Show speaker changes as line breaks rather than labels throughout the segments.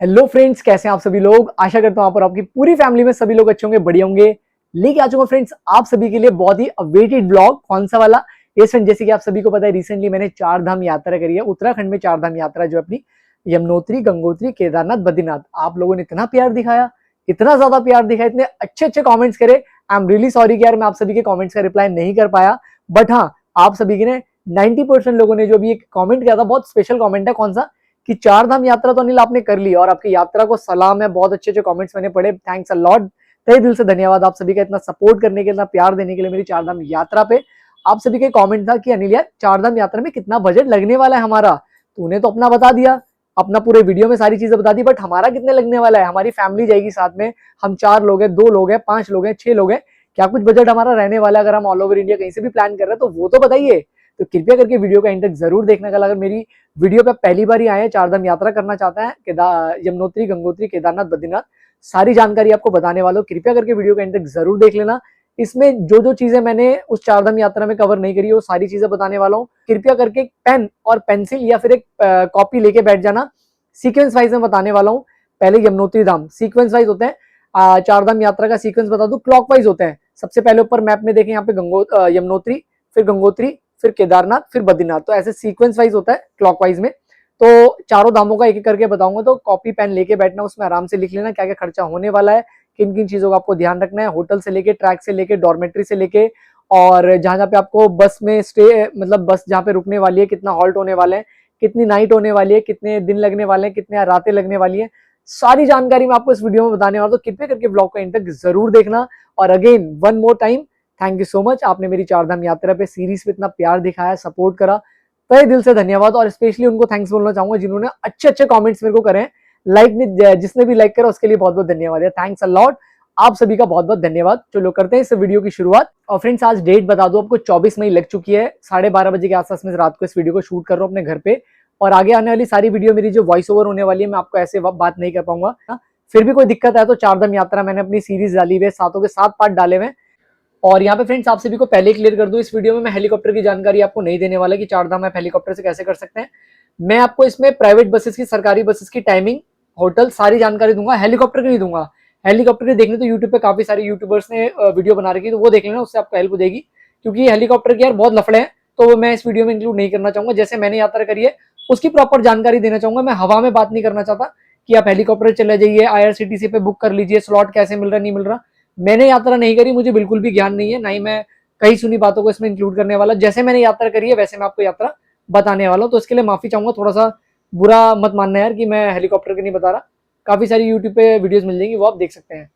Hello friends, कैसे हैं आप सभी लोग। आशा करता हूं आप और आपकी पूरी फैमिली में सभी लोग अच्छे होंगे, बढ़िया होंगे। लेके आ चुका फ्रेंड्स आप सभी के लिए बहुत ही अवेटेड ब्लॉग। कौन सा वाला? ये फ्रेंड, जैसे कि आप सभी को पता है, रिसेंटली मैंने 4 धाम यात्रा करी है। उत्तराखंड में 4 धाम यात्रा जो अपनी यमुनोत्री, गंगोत्री, केदारनाथ, बद्रीनाथ। आप लोगों ने इतना प्यार दिखाया, इतना ज्यादा प्यार दिखाया, इतने अच्छे अच्छे कॉमेंट्स करे। आई एम रियली सॉरी कि यार मैं आप सभी के कॉमेंट्स का रिप्लाई नहीं कर पाया। बट हाँ, आप सभी के ने 90% लोगों ने जो भी एक कॉमेंट किया था, बहुत स्पेशल कॉमेंट है। कौन सा? कि 4 धाम यात्रा तो अनिल आपने कर ली और आपकी यात्रा को सलाम है। बहुत अच्छे अच्छे कमेंट्स मैंने पढ़े, थैंक्स अ लॉट। तहे दिल से धन्यवाद आप सभी का, इतना सपोर्ट करने के, इतना प्यार देने के लिए मेरी 4 धाम यात्रा पे। आप सभी का कमेंट था कि अनिल यार 4 धाम यात्रा में कितना बजट लगने वाला है हमारा। तूने तो अपना बता दिया, अपना पूरे वीडियो में सारी चीजें बता दी, बट हमारा कितने लगने वाला है? हमारी फैमिली जाएगी साथ में, हम 4 लोग हैं, 2 लोग हैं, 5 लोग हैं, 6 लोग हैं, क्या कुछ बजट हमारा रहने वाला है? अगर हम ऑल ओवर इंडिया कहीं से भी प्लान कर रहे हैं तो वो तो बताइए। तो कृपया करके वीडियो का एंड तक जरूर देखने का। अगर मेरी वीडियो पे पहली बार ही आए हैं, 4 धाम यात्रा करना चाहता है, यमुनोत्री, गंगोत्री, केदारनाथ, बद्रीनाथ, सारी जानकारी आपको बताने वाला हूं। कृपया करके वीडियो का एंड तक जरूर देख लेना। इसमें जो जो चीजें मैंने उस 4 धाम यात्रा में कवर नहीं करी, वो सारी चीजें बताने वाला हूँ। कृपया करके पेन और पेंसिल या फिर एक कॉपी लेके बैठ जाना। सीक्वेंस वाइज में बताने वाला हूँ। पहले यमुनोत्री धाम, सीक्वेंस वाइज होते हैं। 4 धाम यात्रा का सीक्वेंस बता दूं, क्लॉकवाइज होते हैं। सबसे पहले ऊपर मैप में देखें, यहाँ पे यमुनोत्री, फिर गंगोत्री, फिर केदारनाथ, फिर बद्रीनाथ। तो ऐसे सीक्वेंस वाइज होता है क्लॉकवाइज में। तो चारों धामों का एक एक करके बताऊंगा, तो कॉपी पेन लेके बैठना, उसमें आराम से लिख लेना क्या क्या खर्चा होने वाला है, किन किन चीजों का आपको ध्यान रखना है। होटल से लेके, ट्रैक से लेके, डॉर्मेट्री से लेके, और जहां जहां पे आपको बस में स्टे, मतलब बस जहां पे रुकने वाली है, कितना हॉल्ट होने वाले हैं, कितनी नाइट होने वाली है, कितने दिन लगने वाले हैं, कितने रातें लगने वाली है, सारी जानकारी मैं आपको इस वीडियो में बताने वाला हूं। तो कृपया करके ब्लॉग को एंड तक जरूर देखना। और again one more time, thank you so much. आपने मेरी 4 धाम यात्रा पे सीरीज पे इतना प्यार दिखाया, सपोर्ट करा, तहे दिल से धन्यवाद। और स्पेशली उनको थैंक्स बोलना चाहूंगा जिन्होंने अच्छे अच्छे कमेंट्स मेरे को करे हैं। लाइक जिसने भी लाइक करा उसके लिए बहुत बहुत धन्यवाद है, थैंक्स अ लॉट। आप सभी का बहुत बहुत धन्यवाद। चलो करते हैं इस वीडियो की शुरुआत। और फ्रेंड्स, आज डेट बता दूं आपको, 24 मई लग चुकी है। 12:30 बजे के आसपास में रात को इस वीडियो को शूट कर रहा हूँ अपने घर पे। और आगे आने वाली सारी वीडियो मेरी जो वॉइस ओवर होने वाली है, मैं आपको ऐसे बात नहीं कर पाऊंगा। फिर भी कोई दिक्कत है तो 4 धाम यात्रा मैंने अपनी सीरीज डाली हुई है, 7 के 7 पार्ट डाले हुए। और यहाँ पे फ्रेंड्स आप सभी को पहले क्लियर कर दूं, इस वीडियो में मैं हेलीकॉप्टर की जानकारी आपको नहीं देने वाला कि 4 धाम आप हेलीकॉप्टर से कैसे कर सकते हैं। मैं आपको इसमें प्राइवेट बसेस की, सरकारी बसेस की टाइमिंग, होटल, सारी जानकारी दूंगा। हेलीकॉप्टर की नहीं दूंगा। हेलीकॉप्टर की देखने तो यूट्यूब पे काफी सारे यूट्यूबर्स ने वीडियो बना रखी है, तो वो देख लेना, उससे आपको हेल्प हो जाएगी। क्योंकि हेलीकॉप्टर के यार बहुत लफड़े हैं, तो वो मैं इस वीडियो में इंक्लूड नहीं करना चाहूंगा। जैसे मैंने यात्रा करी है उसकी प्रॉपर जानकारी देना चाहूंगा। मैं हवा में बात नहीं करना चाहता कि आप हेलीकॉप्टर चले जाइए, IRCTC पे बुक कर लीजिए, स्लॉट कैसे मिल रहा नहीं मिल रहा। मैंने यात्रा नहीं करी, मुझे बिल्कुल भी ज्ञान नहीं है, ना ही मैं कई सुनी बातों को इसमें इंक्लूड करने वाला। जैसे मैंने यात्रा करी है वैसे मैं आपको यात्रा बताने वाला हूँ। तो इसके लिए माफी चाहूंगा, थोड़ा सा बुरा मत मानना यार कि मैं हेलीकॉप्टर की नहीं बता रहा। काफी सारी यूट्यूब पे वीडियोस मिल जाएंगी, वो आप देख सकते हैं।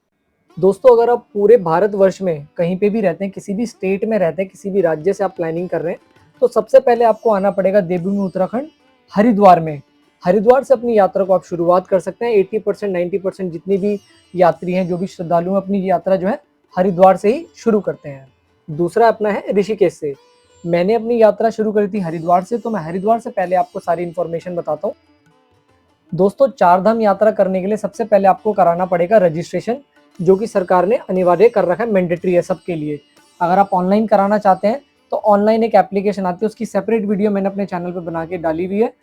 दोस्तों, अगर आप पूरे भारतवर्ष में कहीं पे भी रहते हैं, किसी भी स्टेट में रहते हैं, किसी भी राज्य से आप प्लानिंग कर रहे हैं, तो सबसे पहले आपको आना पड़ेगा देवभूमि उत्तराखंड, हरिद्वार में। हरिद्वार से अपनी यात्रा को आप शुरुआत कर सकते हैं। 80% 90% जितनी भी यात्री हैं, जो भी श्रद्धालु हैं, अपनी यात्रा जो है हरिद्वार से ही शुरू करते हैं। दूसरा अपना है ऋषिकेश से। मैंने अपनी यात्रा शुरू करी थी हरिद्वार से, तो मैं हरिद्वार से पहले आपको सारी इन्फॉर्मेशन बताता हूँ। दोस्तों, 4 धाम यात्रा करने के लिए सबसे पहले आपको कराना पड़ेगा रजिस्ट्रेशन, जो कि सरकार ने अनिवार्य कर रखा है, मैंडेटरी है सबके लिए। अगर आप ऑनलाइन कराना चाहते हैं तो ऑनलाइन एक एप्लीकेशन आती है, उसकी सेपरेट वीडियो मैंने अपने चैनल पर बना के डाली हुई है,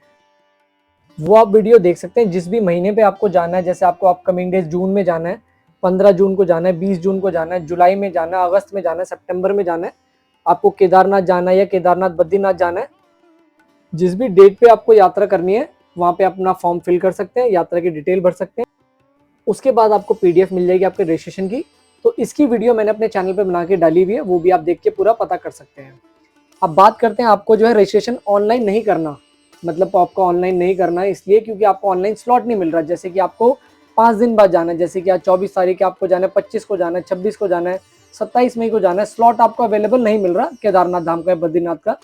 वो आप वीडियो देख सकते हैं। जिस भी महीने पे आपको जाना है, जैसे आपको अपकमिंग डेज जून में जाना है, 15 जून को जाना है, 20 जून को जाना है, जुलाई में जाना है, अगस्त में जाना है, सितंबर में जाना है, आपको केदारनाथ जाना है या केदारनाथ बद्रीनाथ जाना है, जिस भी डेट पे आपको यात्रा करनी है वहाँ पे अपना फॉर्म फिल कर सकते हैं, यात्रा की डिटेल भर सकते हैं। उसके बाद आपको PDF मिल जाएगी आपके रजिस्ट्रेशन की। तो इसकी वीडियो मैंने अपने चैनल पे बना के डाली हुई है, वो भी आप देख के पूरा पता कर सकते हैं। अब बात करते हैं, आपको जो है रजिस्ट्रेशन ऑनलाइन नहीं करना, मतलब आपको ऑनलाइन नहीं करना है इसलिए क्योंकि आपको ऑनलाइन स्लॉट नहीं मिल रहा। जैसे कि आपको 5 दिन बाद जाना है, जैसे कि आज 24 तारीख है, आपको जाना है 25 को जाना है, 26 को जाना है, 27 मई को जाना है, स्लॉट आपको अवेलेबल नहीं मिल रहा केदारनाथ धाम का, बद्रीनाथ का।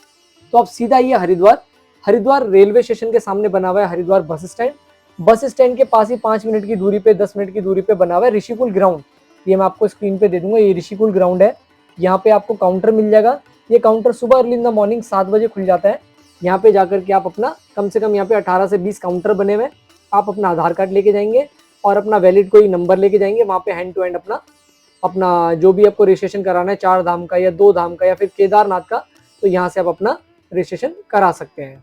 तो आप सीधा ये हरिद्वार, हरिद्वार रेलवे स्टेशन के सामने बना हुआ है Haridwar bus stand. Bus stand के पास ही 5 मिनट की दूरी पे, 10 मिनट की दूरी पे बना हुआ है ऋषिकुल ग्राउंड। ये मैं आपको स्क्रीन पे दे दूंगा, ये ऋषिकुल ग्राउंड है। यहाँ पे आपको काउंटर मिल जाएगा। ये काउंटर सुबह अर्ली इन द मॉर्निंग 7 बजे खुल जाता है। यहाँ पे जाकर के आप अपना, कम से कम यहाँ पे 18 से 20 काउंटर बने हुए, आप अपना आधार कार्ड लेके जाएंगे और अपना वैलिड कोई नंबर लेके जाएंगे। वहाँ पे हैंड टू हैंड अपना अपना जो भी आपको रजिस्ट्रेशन कराना है, 4 धाम का या 2 धाम का या फिर केदारनाथ का, तो यहाँ से आप अपना रजिस्ट्रेशन करा सकते हैं।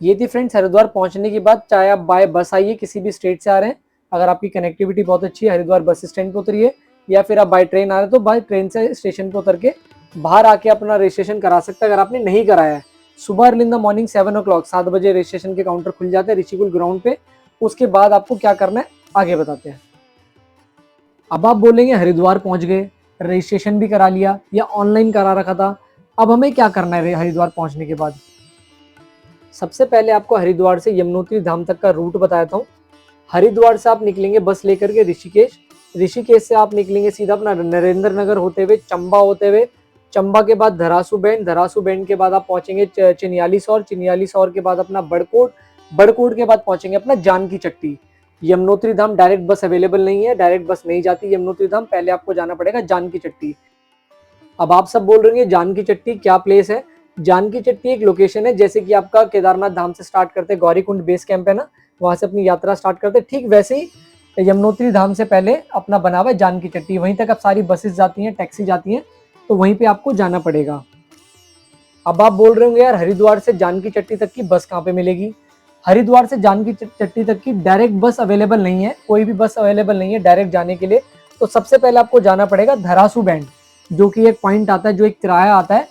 ये थी फ्रेंड्स हरिद्वार पहुंचने के बाद, चाहे आप बाय बस आइए किसी भी स्टेट से आ रहे हैं, अगर आपकी कनेक्टिविटी बहुत अच्छी है हरिद्वार बस स्टैंड पे उतरिए, या फिर आप बाय ट्रेन आ रहे हैं तो बाय ट्रेन से स्टेशन पे उतर के बाहर आके अपना रजिस्ट्रेशन करा सकते हैं अगर आपने नहीं कराया है। सुबह early in the morning 7 o'clock 7 बजे रजिस्ट्रेशन के काउंटर खुल जाते हैं ऋषिकुल ग्राउंड पे। उसके बाद आपको क्या करना है आगे बताते हैं। अब आप बोलेंगे हरिद्वार पहुंच गए, रजिस्ट्रेशन भी करा लिया या ऑनलाइन करा रखा था, अब हमें क्या करना है हरिद्वार पहुंचने के बाद। सबसे पहले आपको हरिद्वार से यमुनोत्री धाम तक का रूट बताता हूँ। हरिद्वार से आप निकलेंगे बस लेकर के ऋषिकेश, ऋषिकेश से आप निकलेंगे सीधा अपना नरेंद्र नगर होते हुए चंबा होते हुए, चंबा के बाद धरासू बैंड, धरासू बैंड के बाद आप पहुंचेंगे चिन्यालीसौर, चिन्यालीसौर के बाद अपना बड़कोट, बड़कोट के बाद पहुंचेंगे अपना जानकी चट्टी। यमुनोत्री धाम डायरेक्ट बस अवेलेबल नहीं है, डायरेक्ट बस नहीं जाती यमुनोत्री धाम, पहले आपको जाना पड़ेगा जानकी चट्टी। अब आप सब बोल रहे हैं जानकी चट्टी क्या प्लेस है। जानकी चट्टी एक लोकेशन है, जैसे कि आपका केदारनाथ धाम से स्टार्ट करते हैं, गौरीकुंड बेस कैंप है ना, वहां से अपनी यात्रा स्टार्ट करते हैं, ठीक वैसे ही यमुनोत्री धाम से पहले अपना बना हुआ है जानकी चट्टी। वहीं तक अब सारी बसेस जाती हैं, टैक्सी जाती हैं, तो वहीं पे आपको जाना पड़ेगा। अब आप बोल रहे होंगे यार हरिद्वार से जानकी चट्टी तक की बस कहाँ पे मिलेगी। हरिद्वार से जानकी चट्टी तक की डायरेक्ट बस अवेलेबल नहीं है, कोई भी बस अवेलेबल नहीं है डायरेक्ट जाने के लिए। तो सबसे पहले आपको जाना पड़ेगा धरासू बैंड, जो कि एक पॉइंट आता है, जो एक तिराया आता है,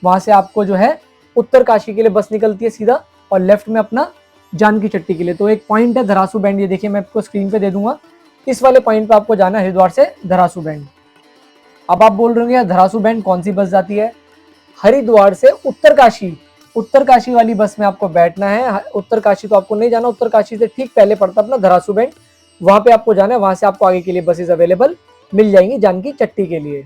वहां से आपको जो है उत्तरकाशी के लिए बस निकलती है सीधा, और लेफ्ट में अपना जानकी चट्टी के लिए। तो एक पॉइंट है धरासू बैंड, ये देखिए मैं आपको स्क्रीन पे दे दूंगा, इस वाले पॉइंट पे आपको जाना है हरिद्वार से धरासू बैंड। अब आप बोल रहे हैं धरासू बैंड कौन सी बस जाती है। हरिद्वार से उत्तरकाशी, उत्तरकाशी वाली बस में आपको बैठना है। उत्तरकाशी तो आपको नहीं जाना, उत्तरकाशी से ठीक पहले पड़ता अपना धरासू बैंड, वहां पे आपको जाना है, वहां से आपको आगे के लिए बसेस अवेलेबल मिल जाएंगी जानकी चट्टी के लिए।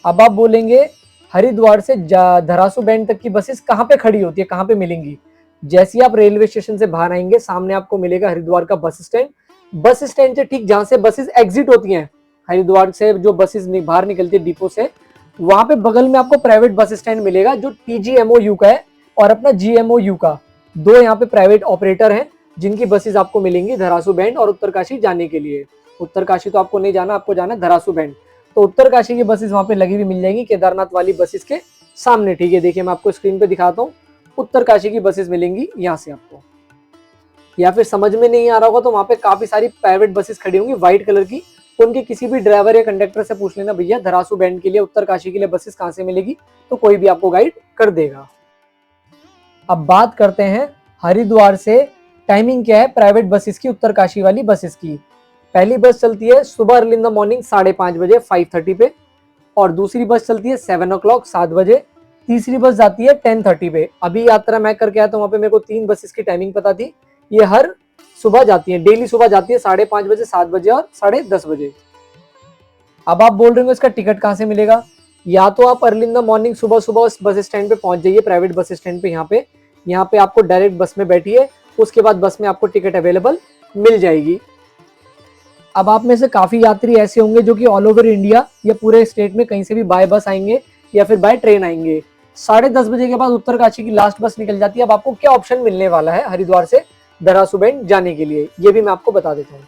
अब आप बोलेंगे हरिद्वार से धरासू बैंड तक की बसेस कहाँ पे खड़ी होती है, कहाँ पे मिलेंगी। जैसे ही आप रेलवे स्टेशन से बाहर आएंगे, सामने आपको मिलेगा हरिद्वार का बस स्टैंड। बस स्टैंड से ठीक जहां से बसेस एग्जिट होती हैं, हरिद्वार से जो बसेस बाहर निकलती है डिपो से, वहां पे बगल में आपको प्राइवेट बस स्टैंड मिलेगा, जो TGMOU का है और अपना GMOU का, दो यहाँ पे प्राइवेट ऑपरेटर हैं जिनकी बसेस आपको मिलेंगी धरासू बैंड और उत्तरकाशी जाने के लिए। उत्तरकाशी तो आपको नहीं जाना, आपको जाना है धरासू बैंड। तो उत्तरकाशी की बसेस वहां पे लगी हुई मिल जाएंगी केदारनाथ वाली बसेस के सामने, ठीक है। देखिए मैं आपको स्क्रीन पे दिखाता हूँ, उत्तरकाशी की बसेस मिलेंगी यहाँ से आपको। या फिर समझ में नहीं आ रहा होगा तो वहां पे काफी सारी प्राइवेट बसेस खड़ी होंगी व्हाइट कलर की, उनके किसी भी ड्राइवर या कंडक्टर से पूछ लेना, भैया धरासू बैंड के लिए उत्तरकाशी के लिए बसेस कहाँ से मिलेगी, तो कोई भी आपको गाइड कर देगा। अब बात करते हैं हरिद्वार से टाइमिंग क्या है प्राइवेट बसेस की, उत्तरकाशी वाली बसेस की। पहली बस चलती है सुबह अर्ली इन द मॉर्निंग 5:30 बजे 5:30 पे, और दूसरी बस चलती है 7 o'clock 7 बजे, तीसरी बस जाती है 10:30 पे। अभी यात्रा मैं करके आया तो वहां पे मेरे को 3 बसेस की टाइमिंग पता थी, ये हर सुबह जाती है, डेली सुबह जाती है 5:30 बजे 7 बजे और 10:30 बजे। अब आप बोल रहे हो इसका टिकट कहाँ से मिलेगा। या तो आप अर्ली इन द मॉर्निंग सुबह सुबह उस बस स्टैंड पे पहुंच जाइए, प्राइवेट बस स्टैंड पे, यहाँ पे आपको डायरेक्ट बस में बैठिए, उसके बाद बस में आपको टिकट अवेलेबल मिल जाएगी। अब आप में से काफी यात्री ऐसे होंगे जो कि ऑल ओवर इंडिया या पूरे स्टेट में कहीं से भी बाय बस आएंगे या फिर बाय ट्रेन आएंगे। 10:30 बजे के बाद उत्तरकाशी की लास्ट बस निकल जाती है। अब आपको क्या ऑप्शन मिलने वाला है हरिद्वार से धरासू बैंड जाने के लिए, ये भी मैं आपको बता देता हूँ।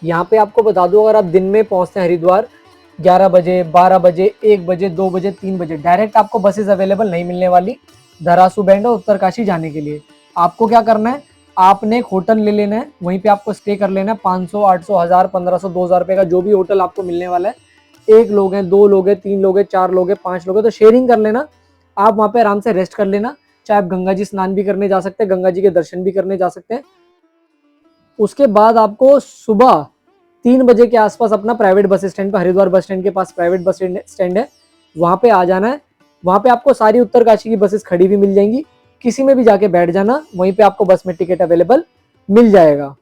यहाँ पे आपको बता दूं, अगर आप दिन में पहुंचते हैं हरिद्वार 11 बजे 12 बजे 1 बजे 2 बजे 3 बजे, डायरेक्ट आपको बसेस अवेलेबल नहीं मिलने वाली धरासू बैंड और उत्तरकाशी जाने के लिए। आपको क्या करना है, आपने एक होटल ले लेना है, वहीं पे आपको स्टे कर लेना है। 500 800 1000 1500 2000 रुपए का जो भी होटल आपको मिलने वाला है, 1 लोग हैं 2 लोग हैं 3 लोग हैं 4 लोग हैं 5 लोग हैं, तो शेयरिंग कर लेना। आप वहाँ पे आराम से रेस्ट कर लेना, चाहे आप गंगा जी स्नान भी करने जा सकते हैं, गंगा जी के दर्शन भी करने जा सकते हैं। उसके बाद आपको सुबह 3 बजे के आसपास अपना प्राइवेट बस स्टैंड पर, हरिद्वार बस स्टैंड के पास प्राइवेट बस स्टैंड है, वहाँ पे आ जाना है। वहाँ पे आपको सारी उत्तरकाशी की बसेस खड़ी भी मिल जाएंगी, किसी में भी जाके बैठ जाना, वहीं पे आपको बस में टिकट अवेलेबल मिल जाएगा।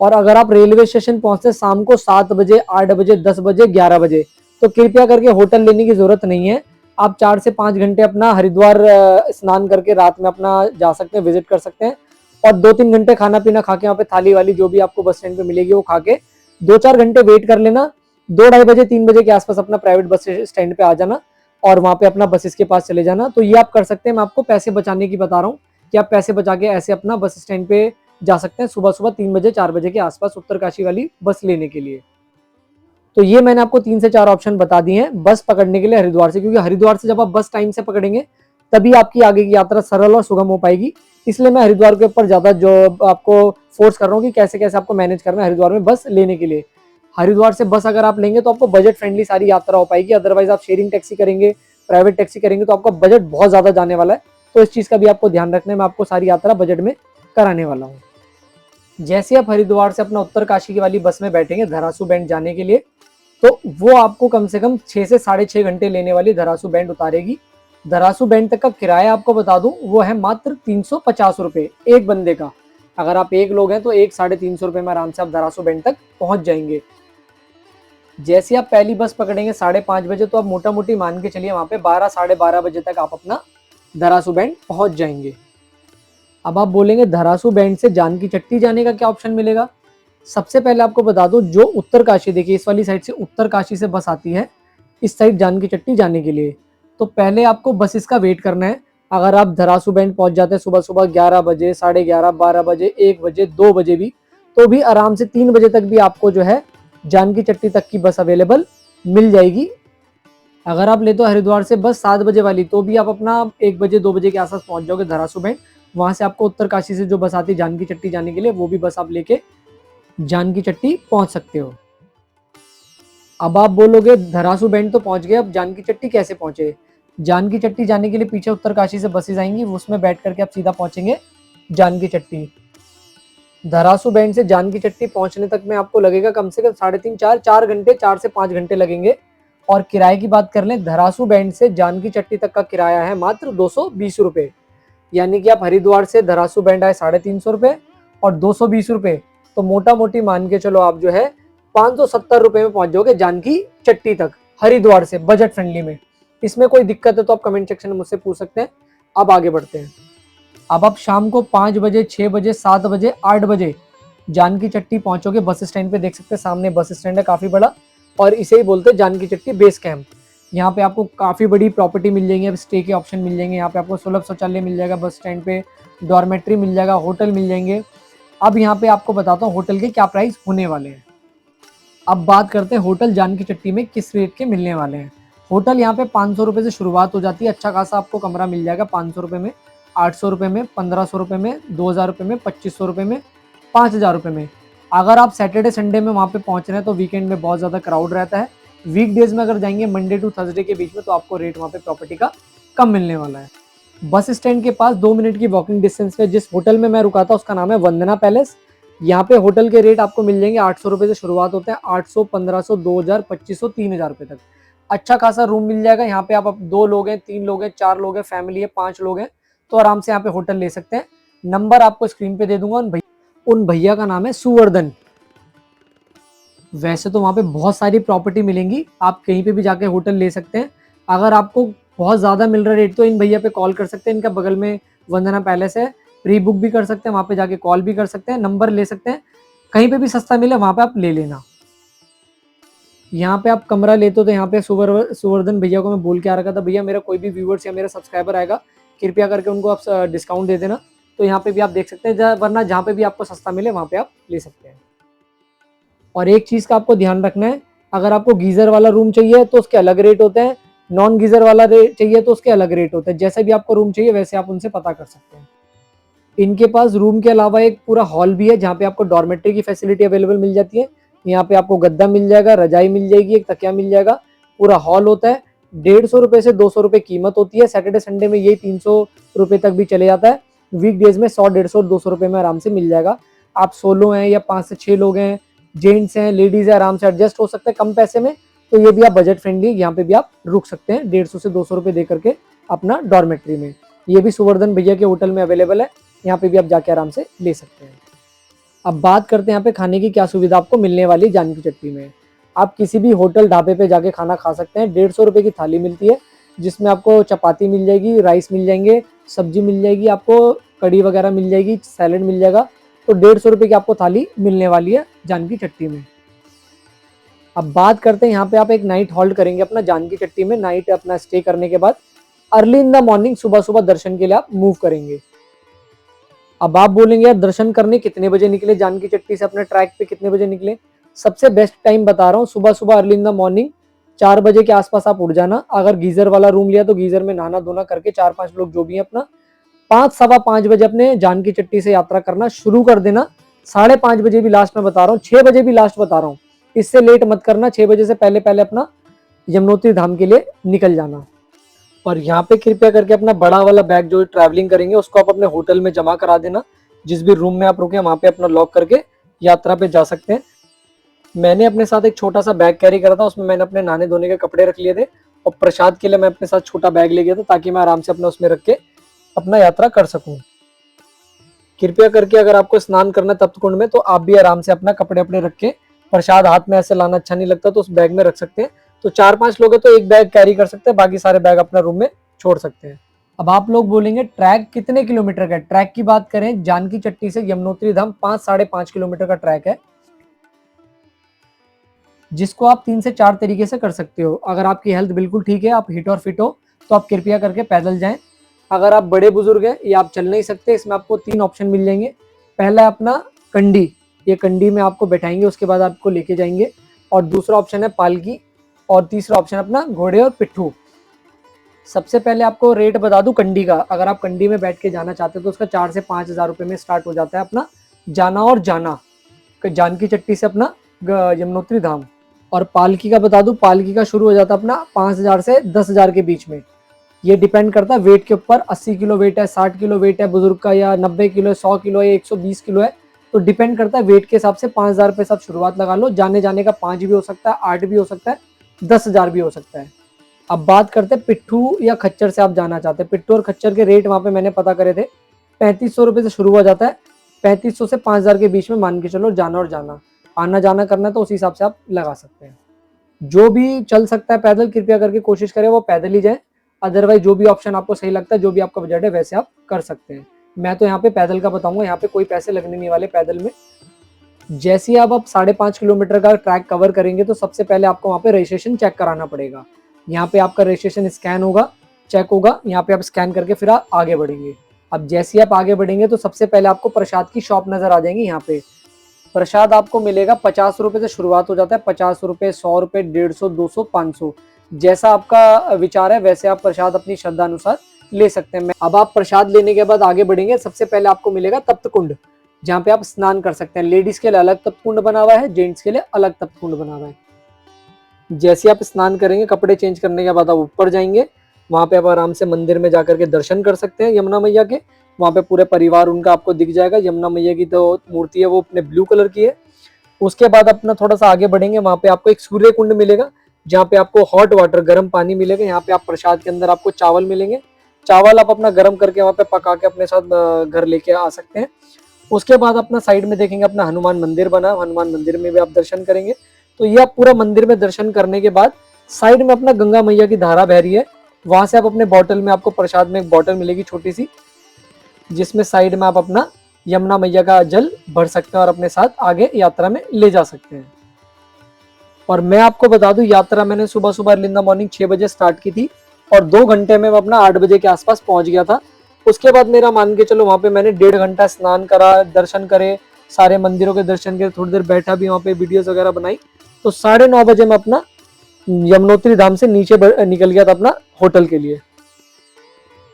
और अगर आप रेलवे स्टेशन पहुंचते शाम को 7 बजे 8 बजे 10 बजे 11 बजे, तो कृपया करके होटल लेने की जरूरत नहीं है। आप 4 से 5 घंटे अपना हरिद्वार स्नान करके रात में अपना जा सकते हैं, विजिट कर सकते हैं, और 2-3 घंटे खाना पीना खा के वहाँ पे थाली वाली जो भी आपको बस स्टैंड पे मिलेगी वो खा के 2-4 घंटे वेट कर लेना। 2-2:30 बजे 3 बजे के आसपास अपना प्राइवेट बस स्टैंड पे आ जाना और वहाँ पे अपना बसेस के पास चले जाना। तो ये आप कर सकते हैं, मैं आपको पैसे बचाने की बता रहा हूँ कि आप पैसे बचा के ऐसे अपना बस स्टैंड पे जा सकते हैं सुबह सुबह 3 बजे 4 बजे के आसपास उत्तरकाशी वाली बस लेने के लिए। तो ये मैंने आपको 3 से 4 ऑप्शन बता दिए हैं बस पकड़ने के लिए हरिद्वार से, क्योंकि हरिद्वार से जब आप बस टाइम से पकड़ेंगे तभी आपकी आगे की यात्रा सरल और सुगम हो पाएगी। इसलिए मैं हरिद्वार के ऊपर ज्यादा जो आपको फोर्स कर रहा हूँ कि कैसे कैसे आपको मैनेज करना है हरिद्वार में बस लेने के लिए। हरिद्वार से बस अगर आप लेंगे तो आपको बजट फ्रेंडली सारी यात्रा हो पाएगी। अदरवाइज आप शेयरिंग टैक्सी करेंगे, प्राइवेट टैक्सी करेंगे तो आपका बजट बहुत ज्यादा जाने वाला है। तो इस चीज का भी आपको ध्यान रखना है। मैं आपको सारी यात्रा बजट में कराने वाला हूँ। जैसे आप हरिद्वार से अपना उत्तरकाशी की वाली बस में बैठेंगे धरासू बैंड जाने के लिए, तो वो आपको कम से कम 6 से 6.5 घंटे लेने वाली धरासू बैंड उतारेगी। धरासू बैंड तक का किराया आपको बता दूं वो है मात्र 350 रुपए एक बंदे का। अगर आप एक लोग हैं तो 1-350 रुपए में आराम से आप धरासू बैंड तक पहुंच जाएंगे। जैसे आप पहली बस पकड़ेंगे 5:30 बजे, तो आप मोटा मोटी मान के चलिए वहां पे 12-12:30 बजे तक आप अपना धरासू बैंड पहुंच जाएंगे। अब आप बोलेंगे धरासू बैंड से जानकी चट्टी जाने का क्या ऑप्शन मिलेगा। सबसे पहले आपको बता दूं, जो उत्तरकाशी, देखिए इस वाली साइड से उत्तरकाशी से बस आती है इस साइड जानकी चट्टी जाने के लिए, तो पहले आपको बस इसका वेट करना है। अगर आप धरासू बैंड पहुंच जाते हैं सुबह सुबह 11 बजे, 11:30, 12 बजे, 1 बजे, 2 बजे भी, तो भी आराम से 3 बजे तक भी आपको जो है जानकी चट्टी तक की बस अवेलेबल मिल जाएगी। अगर आप लेते हो हरिद्वार से बस 7 बजे वाली, तो भी आप अपना 1 बजे 2 बजे के आसपास पहुंच जाओगे धरासू बैंड। वहां से आपको उत्तरकाशी से जो बस आती है जानकी चट्टी जाने के लिए, वो भी बस आप लेके जानकी चट्टी पहुंच सकते हो। अब आप बोलोगे धरासू बैंड तो पहुंच गए, अब जानकी चट्टी कैसे पहुंचे। जानकी चट्टी जाने के लिए पीछे उत्तरकाशी से बसेज आएंगी, उसमें बैठ करके आप सीधा पहुंचेंगे जानकी चट्टी। धरासू बैंड से जानकी चट्टी पहुंचने तक में आपको लगेगा कम से कम 3.5-4 घंटे, 4 से 5 घंटे लगेंगे। और किराए की बात कर लें, धरासू बैंड से जानकी चट्टी तक का किराया है मात्र 220 रुपए। यानी कि आप हरिद्वार से धरासू बैंड आए 350 रुपए और 220 रुपए, तो मोटा मोटी मान के चलो आप जो है 570 रुपए में पहुंच जाओगे जानकी चट्टी तक हरिद्वार से, बजट फ्रेंडली में। इसमें कोई दिक्कत है तो आप कमेंट सेक्शन में मुझसे पूछ सकते हैं। अब आगे बढ़ते हैं। अब आप शाम को 5 बजे, 6 बजे, 7 बजे, 8 बजे जानकी चट्टी पहुंचोगे। बस स्टैंड पे देख सकते हैं, सामने बस स्टैंड है काफी बड़ा, और इसे ही बोलते हैं जानकी चट्टी बेस कैंप। यहाँ पे आपको काफी बड़ी प्रॉपर्टी मिल जाएंगे, स्टे के ऑप्शन मिल जाएंगे। यहाँ पे आपको सुलभ शौचालय मिल जाएगा, बस स्टैंड पे डॉर्मेट्री मिल जाएगा, होटल मिल जाएंगे। अब यहाँ पे आपको बताता हूँ होटल के क्या प्राइस होने वाले हैं। अब बात करते हैं होटल जानकी चट्टी में किस रेट के मिलने वाले हैं। होटल यहाँ पे 500 रुपये से शुरुआत हो जाती है। अच्छा खासा आपको कमरा मिल जाएगा 500 रुपये में, 800 रुपये में, 1500 रुपये में, 2000 रुपये में, 2500 रुपये में, 5000 रुपये में। अगर आप सैटरडे संडे में वहाँ पे पहुँच रहे हैं तो वीकेंड में बहुत ज़्यादा क्राउड रहता है। वीकडेज में अगर जाएंगे मंडे टू थर्सडे के बीच में, तो आपको रेट वहाँ पे प्रॉपर्टी का कम मिलने वाला है। बस स्टैंड के पास 2 मिनट की वॉकिंग डिस्टेंस पे जिस होटल में मैं रुका था उसका नाम है वंदना पैलेस। यहाँ पे होटल के रेट आपको मिल जाएंगे 800 रुपये से शुरुआत होते हैं, 800, 1500, 2000, 2500, 3000 रुपये तक। अच्छा खासा रूम मिल जाएगा यहाँ पे। आप 2 लोग हैं, 3 लोग हैं, 4 लोग हैं, फैमिली है, 5 लोग हैं, तो आराम से यहाँ पे होटल ले सकते हैं। नंबर आपको स्क्रीन पे दे दूंगा। उन भैया का नाम है सुवर्धन। वैसे तो वहाँ पे बहुत सारी प्रॉपर्टी मिलेंगी, आप कहीं पे भी जाके होटल ले सकते हैं। अगर आपको बहुत ज़्यादा मिल रहा है रेट तो इन भैया पे कॉल कर सकते हैं। इनका बगल में वंदना पैलेस है, प्री बुक भी कर सकते हैं, वहाँ पे जाके कॉल भी कर सकते हैं, नंबर ले सकते हैं। कहीं पे भी सस्ता मिले वहाँ पे आप ले लेना। यहाँ पे आप कमरा लेते हो तो यहाँ पे सुवर्धन भैया को मैं बोल के आ रखा था, भैया मेरा कोई भी व्यूअर्स या मेरा सब्सक्राइबर आएगा, कृपया करके उनको आप डिस्काउंट दे देना। तो यहाँ पे भी आप देख सकते हैं, वरना जहाँ पे भी आपको सस्ता मिले वहाँ पे आप ले सकते हैं। और एक चीज़ का आपको ध्यान रखना है, अगर आपको गीजर वाला रूम चाहिए तो उसके अलग रेट होते हैं, नॉन गीजर वाला चाहिए तो उसके अलग रेट होते हैं। जैसे भी आपको रूम चाहिए वैसे आप उनसे पता कर सकते हैं। इनके पास रूम के अलावा एक पूरा हॉल भी है जहाँ पे आपको डॉर्मेट्री की फैसिलिटी अवेलेबल मिल जाती है। यहाँ पे आपको गद्दा मिल जाएगा, रजाई मिल जाएगी, एक तकिया मिल जाएगा, पूरा हॉल होता है। 150 रुपये से 200 रुपये कीमत होती है। सैटरडे संडे में यही 300 रुपये तक भी चले जाता है। वीकडेज में 100, 150, 200 रुपये में आराम से मिल जाएगा। आप सोलो हैं या 5 से 6 लोग हैं, जेंट्स हैं, लेडीज है, आराम से एडजस्ट हो सकते हैं कम पैसे में। तो ये भी आप बजट फ्रेंडली, यहाँ पे भी आप रुक सकते हैं 150 से 200 रुपये दे करके अपना डॉर्मेट्री में। ये भी सुवर्धन भैया के होटल में अवेलेबल है, यहाँ पे भी आप जाके आराम से ले सकते हैं। अब बात करते हैं यहाँ पे खाने की क्या सुविधा आपको मिलने वाली है जानकी चट्टी में। आप किसी भी होटल ढाबे पे जाके खाना खा सकते हैं। 150 रुपये की थाली मिलती है, जिसमें आपको चपाती मिल जाएगी, राइस मिल जाएंगे, सब्जी मिल जाएगी, आपको कड़ी वगैरह मिल जाएगी, सैलेड मिल जाएगा। तो 150 रुपये की आपको थाली मिलने वाली है जानकी चट्टी में। अब बात करते हैं यहाँ पे आप एक नाइट हॉल्ट करेंगे अपना जानकी चट्टी में। नाइट अपना स्टे करने के बाद अर्ली इन द मॉर्निंग, सुबह सुबह दर्शन के लिए आप मूव करेंगे। अब आप बोलेंगे यार दर्शन करने कितने बजे निकले, जानकी चट्टी से अपने ट्रैक पे कितने बजे निकले। सबसे बेस्ट टाइम बता रहा हूँ, सुबह सुबह अर्ली इन द मॉर्निंग 4 बजे के आसपास आप उठ जाना। अगर गीजर वाला रूम लिया तो गीजर में नहाना धोना करके 4-5 लोग जो भी है अपना 5 सवा 5 बजे अपने जानकी चट्टी से यात्रा करना शुरू कर देना। 5:30 बजे भी लास्ट में बता रहा हूँ, 6 बजे भी लास्ट बता रहा हूँ, इससे लेट मत करना। 6 बजे से पहले पहले अपना यमुनोत्री धाम के लिए निकल जाना। और यहाँ पे कृपया करके अपना बड़ा वाला बैग जो ट्रैवलिंग करेंगे उसको आप अपने होटल में जमा करा देना। जिस भी रूम में आप रुके वहां पे अपना लॉक करके यात्रा पे जा सकते हैं। मैंने अपने साथ एक छोटा सा बैग कैरी करा था, उसमें मैंने अपने नहाने धोने के कपड़े रख लिए थे और प्रसाद के लिए मैं अपने साथ छोटा बैग ले गया था ताकि मैं आराम से अपना उसमें रख के अपना यात्रा कर सकूं। कृपया करके अगर आपको स्नान करना है तप्त कुंड में तो आप भी आराम से अपना कपड़े अपने रख के, प्रसाद हाथ में ऐसे लाना अच्छा नहीं लगता तो उस बैग में रख सकते हैं। तो 4-5 लोग हैं तो एक बैग कैरी कर सकते हैं, बाकी सारे बैग अपना रूम में छोड़ सकते हैं। अब आप लोग बोलेंगे ट्रैक कितने किलोमीटर का है? ट्रैक की बात करें जानकी चट्टी से यमुनोत्री धाम 5-5.5 किलोमीटर का ट्रैक है, जिसको आप 3 से 4 तरीके से कर सकते हो। अगर आपकी हेल्थ बिल्कुल ठीक है, आप हिट और फिट हो, तो आप कृपया करके पैदल जाएं। अगर आप बड़े बुजुर्ग हैं या आप चल नहीं सकते, इसमें आपको 3 ऑप्शन मिल जाएंगे। पहला है अपना कंडी, ये कंडी में आपको बैठाएंगे, उसके बाद आपको लेके जाएंगे। और दूसरा ऑप्शन है पालकी, और तीसरा ऑप्शन अपना घोड़े और पिट्ठू। सबसे पहले आपको रेट बता दूं कंडी का। अगर आप कंडी में बैठ के जाना चाहते हो तो उसका 4 से 5 हज़ार रुपये में स्टार्ट हो जाता है अपना जाना और जाना जानकी चट्टी से अपना यमुनोत्री धाम। और पालकी का बता दूं, पालकी का शुरू हो जाता है अपना 5,000 से 10,000 के बीच में। ये डिपेंड करता है वेट के ऊपर। 80 किलो वेट है, 60 किलो वेट है बुजुर्ग का, या 90 किलो है, 100 किलो है, 120 किलो है, तो डिपेंड करता है वेट के हिसाब से। 5,000 रुपये से आप शुरुआत लगा लो। जाने जाने का 5 भी हो सकता है, 8 भी हो सकता है, 10,000 भी हो सकता है। अब बात करते हैं पिट्ठू या खच्चर से आप जाना चाहते हैं। पिट्ठू और खच्चर के रेट वहाँ पे मैंने पता करे थे, 3500 रुपये से शुरू हो जाता है। 3500 से 5,000 के बीच में मान के चलो जाना और जाना। आना जाना करना तो उस हिसाब से आप लगा सकते हैं। जो भी चल सकता है पैदल, कृपया करके कोशिश करें वो पैदल ही जाए। अदरवाइज जो भी ऑप्शन आपको सही लगता है, जो भी आपका बजट है, वैसे आप कर सकते हैं। मैं तो यहाँ पे पैदल का बताऊंगा, यहाँ पे कोई पैसे लगने नहीं वाले पैदल में। जैसे ही आप 5.5 किलोमीटर का ट्रैक कवर करेंगे तो सबसे पहले आपको वहाँ पे रजिस्ट्रेशन चेक कराना पड़ेगा। यहाँ पे आपका रजिस्ट्रेशन स्कैन होगा, चेक होगा, यहाँ पे आप स्कैन करके फिर आप आगे बढ़ेंगे। अब जैसे ही आप आगे बढ़ेंगे तो सबसे पहले आपको प्रसाद की शॉप नजर आ जाएंगी। यहाँ पे प्रसाद आपको मिलेगा 50 रुपये से शुरुआत हो जाता है। 50 रुपये, 100 रुपये, 150, 200, 500, जैसा आपका विचार है वैसे आप प्रसाद अपनी श्रद्धा अनुसार ले सकते हैं। अब आप प्रसाद लेने के बाद आगे बढ़ेंगे। सबसे पहले आपको मिलेगा तप्त कुंड, जहाँ पे आप स्नान कर सकते हैं। लेडीज के लिए अलग तप्त कुंड बना हुआ है, जेंट्स के लिए अलग तप्त कुंड बना हुआ है। जैसे आप स्नान करेंगे, कपड़े चेंज करने के बाद आप ऊपर जाएंगे। वहां पे आप आराम से मंदिर में जाकर के दर्शन कर सकते हैं यमुना मैया के। वहां पे पूरे परिवार उनका आपको दिख जाएगा। यमुना मैया की तो मूर्ति है वो अपने ब्लू कलर की है। उसके बाद अपना थोड़ा सा आगे बढ़ेंगे, वहां पे आपको एक सूर्य कुंड मिलेगा, जहाँ पे आपको हॉट वाटर, गर्म पानी मिलेगा। यहाँ पे आप प्रसाद के अंदर आपको चावल मिलेंगे। चावल आप अपना गर्म करके वहाँ पे पका के अपने साथ घर लेके आ सकते हैं। उसके बाद अपना साइड में देखेंगे अपना हनुमान मंदिर बना, हनुमान मंदिर में भी आप दर्शन करेंगे। तो ये आप पूरा मंदिर में दर्शन करने के बाद साइड में अपना गंगा मैया की धारा बह रही है। वहां से आप अपने बॉटल में, आपको प्रसाद में एक बॉटल मिलेगी छोटी सी, जिसमें साइड में आप अपना यमुना मैया का जल भर सकते हैं और अपने साथ आगे यात्रा में ले जा सकते हैं। और मैं आपको बता दूं, यात्रा मैंने सुबह सुबह अर्ली इन द मॉर्निंग 6 बजे स्टार्ट की थी और 2 घंटे में मैं अपना 8 बजे के आसपास पहुंच गया था। उसके बाद मेरा मान के चलो वहां पे मैंने 1.5 घंटा स्नान करा, दर्शन करे, सारे मंदिरों के दर्शन करे, थोड़ी देर बैठा भी वहां पे, वीडियोस वगैरह बनाई। तो 9:30 बजे मैं अपना यमुनोत्री धाम से नीचे निकल गया था अपना होटल के लिए।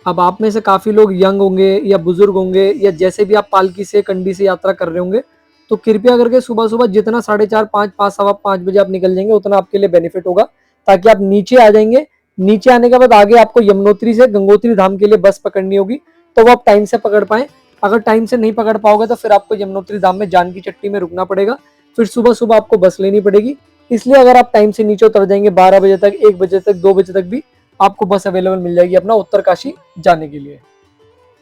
अब आप में से काफी लोग यंग होंगे या बुजुर्ग होंगे, या जैसे भी आप पालकी से, कंडी से यात्रा कर रहे होंगे, तो कृपया करके सुबह सुबह जितना 4:30, 5, 5, सवा 5 बजे आप निकल जाएंगे उतना आपके लिए बेनिफिट होगा, ताकि आप नीचे आ जाएंगे। नीचे आने के बाद आगे आपको यमुनोत्री से गंगोत्री धाम के लिए बस पकड़नी होगी, तो वो आप टाइम से पकड़ पाए। अगर टाइम से नहीं पकड़ पाओगे तो फिर आपको यमुनोत्री धाम में जानकी चट्टी में रुकना पड़ेगा, फिर सुबह सुबह आपको बस लेनी पड़ेगी। इसलिए अगर आप टाइम से नीचे उतर जाएंगे 12 बजे तक, 1 बजे तक, 2 बजे तक भी आपको बस अवेलेबल मिल जाएगी अपना उत्तरकाशी जाने के लिए।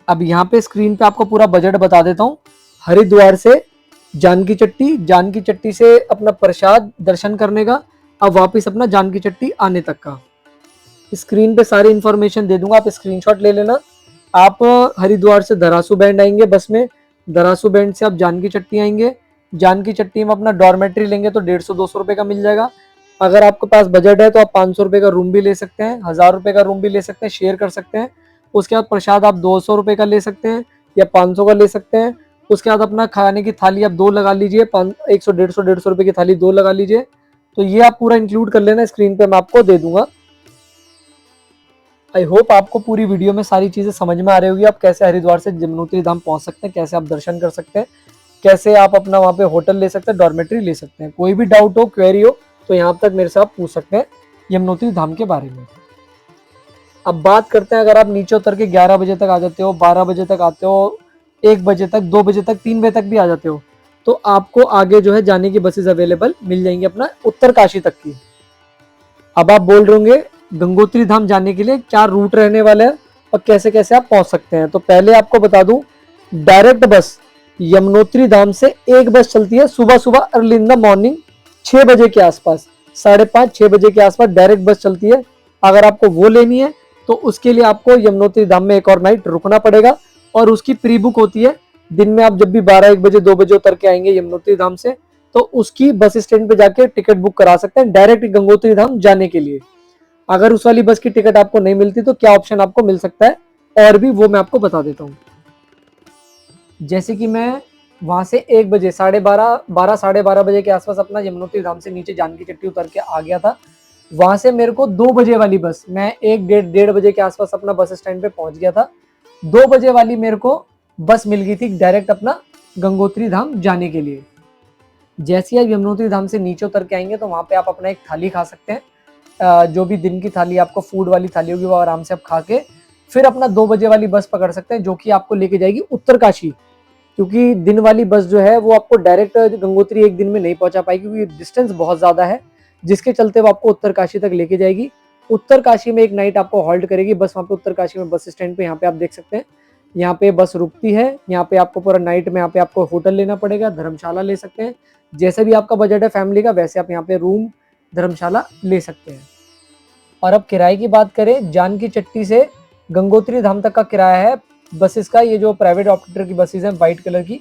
अब यहाँ पे स्क्रीन पे आपको पूरा बजट बता देता हूँ। हरिद्वार से जानकी चट्टी, जानकी चट्टी से अपना प्रसाद दर्शन करने का, अब वापस अपना जानकी चट्टी आने तक का स्क्रीन पे सारी इन्फॉर्मेशन दे दूंगा, आप स्क्रीनशॉट ले लेना। आप हरिद्वार से धरासू बैंड आएंगे बस में, धरासू बैंड से आप जानकी चट्टी आएंगे। जानकी चट्टी में अपना डॉर्मेट्री लेंगे तो 150-200 रुपये का मिल जाएगा। अगर आपके पास बजट है तो आप 500 रुपये का रूम भी ले सकते हैं, 1000 रुपये का रूम भी ले सकते हैं, शेयर कर सकते हैं। उसके बाद प्रसाद आप 200 रुपये का ले सकते हैं या 500 का ले सकते हैं। उसके बाद अपना खाने की थाली आप 2 लगा लीजिए, 100, 150, 150 रुपये की थाली 2 लगा लीजिए। तो ये आप पूरा इंक्लूड कर लेना, स्क्रीन पे मैं आपको दे दूंगा। आई होप आपको पूरी वीडियो में सारी चीजें समझ में आ रही होगी, आप कैसे हरिद्वार से यमुनोत्री धाम पहुंच सकते हैं, कैसे आप दर्शन कर सकते हैं, कैसे आप अपना वहाँ पे होटल ले सकते हैं, डॉर्मेट्री ले सकते हैं। कोई भी डाउट हो, क्वेरी हो, तो यहाँ तक मेरे से आप पूछ सकते हैं यमुनोत्री धाम के बारे में। अब बात करते हैं, अगर आप नीचे उतर के 11 बजे तक आ जाते हो, 12 बजे तक आते हो, 1 बजे तक, 2 बजे तक, 3 बजे तक भी आ जाते हो, तो आपको आगे जो है जाने की बसेस अवेलेबल मिल जाएंगी अपना उत्तरकाशी तक की। अब आप बोल रहे होंगे गंगोत्री धाम जाने के लिए क्या रूट रहने वाला है और कैसे कैसे आप पहुंच सकते हैं। तो पहले आपको बता दूं, डायरेक्ट बस यमुनोत्री धाम से एक बस चलती है सुबह सुबह अर्ली इन द मॉर्निंग 6 बजे के आसपास, 5:30 6 बजे के आसपास डायरेक्ट बस चलती है। अगर आपको वो लेनी है तो उसके लिए आपको यमुनोत्री धाम में एक और नाइट रुकना पड़ेगा, और उसकी प्री बुक होती है। दिन में आप जब भी 12 1 बजे 2 बजे उतर के आएंगे यमुनोत्री धाम से, तो उसकी बस स्टैंड पे जाके टिकट बुक करा सकते हैं डायरेक्ट गंगोत्री धाम जाने के लिए। अगर उस वाली बस की टिकट आपको नहीं मिलती तो क्या ऑप्शन आपको मिल सकता है और भी, वो मैं आपको बता देता हूँ। जैसे कि मैं वहां से 1 बजे 12:30 12:30 बजे के आसपास अपना यमुनोत्री धाम से नीचे जानकी चट्टी उतर के आ गया था। वहां से मेरे को 2 बजे वाली बस, मैं 1 1:30 बजे के आसपास अपना बस स्टैंड पे पहुंच गया था। 2 बजे वाली मेरे को बस मिल गई थी डायरेक्ट अपना गंगोत्री धाम जाने के लिए। जैसे ही आप यमुनोत्री धाम से नीचे उतर के आएंगे तो वहां पे आप अपना एक थाली खा सकते हैं। जो भी दिन की थाली आपको फूड वाली थाली होगी वो आराम से आप खा के फिर अपना 2 बजे वाली बस पकड़ सकते हैं, जो कि आपको लेके जाएगी उत्तरकाशी। क्योंकि दिन वाली बस जो है वो आपको डायरेक्ट गंगोत्री एक दिन में नहीं पहुंचा पाएगी, क्योंकि डिस्टेंस बहुत ज्यादा है, जिसके चलते वो आपको उत्तरकाशी तक लेके जाएगी। उत्तरकाशी में एक नाइट आपको हॉल्ट करेगी बस वहाँ पे उत्तरकाशी में बस स्टैंड पे। यहाँ पे आप देख सकते हैं, यहाँ पे बस रुकती है। यहाँ पे आपको पूरा नाइट में यहाँ पे आपको होटल लेना पड़ेगा, धर्मशाला ले सकते हैं। जैसे भी आपका बजट है फैमिली का, वैसे आप यहाँ पे रूम धर्मशाला ले सकते हैं। और अब किराए की बात करें, जानकी चट्टी से गंगोत्री धाम तक का किराया है बसेस का, ये जो प्राइवेट ऑपरेटर की बसेस हैं व्हाइट कलर की,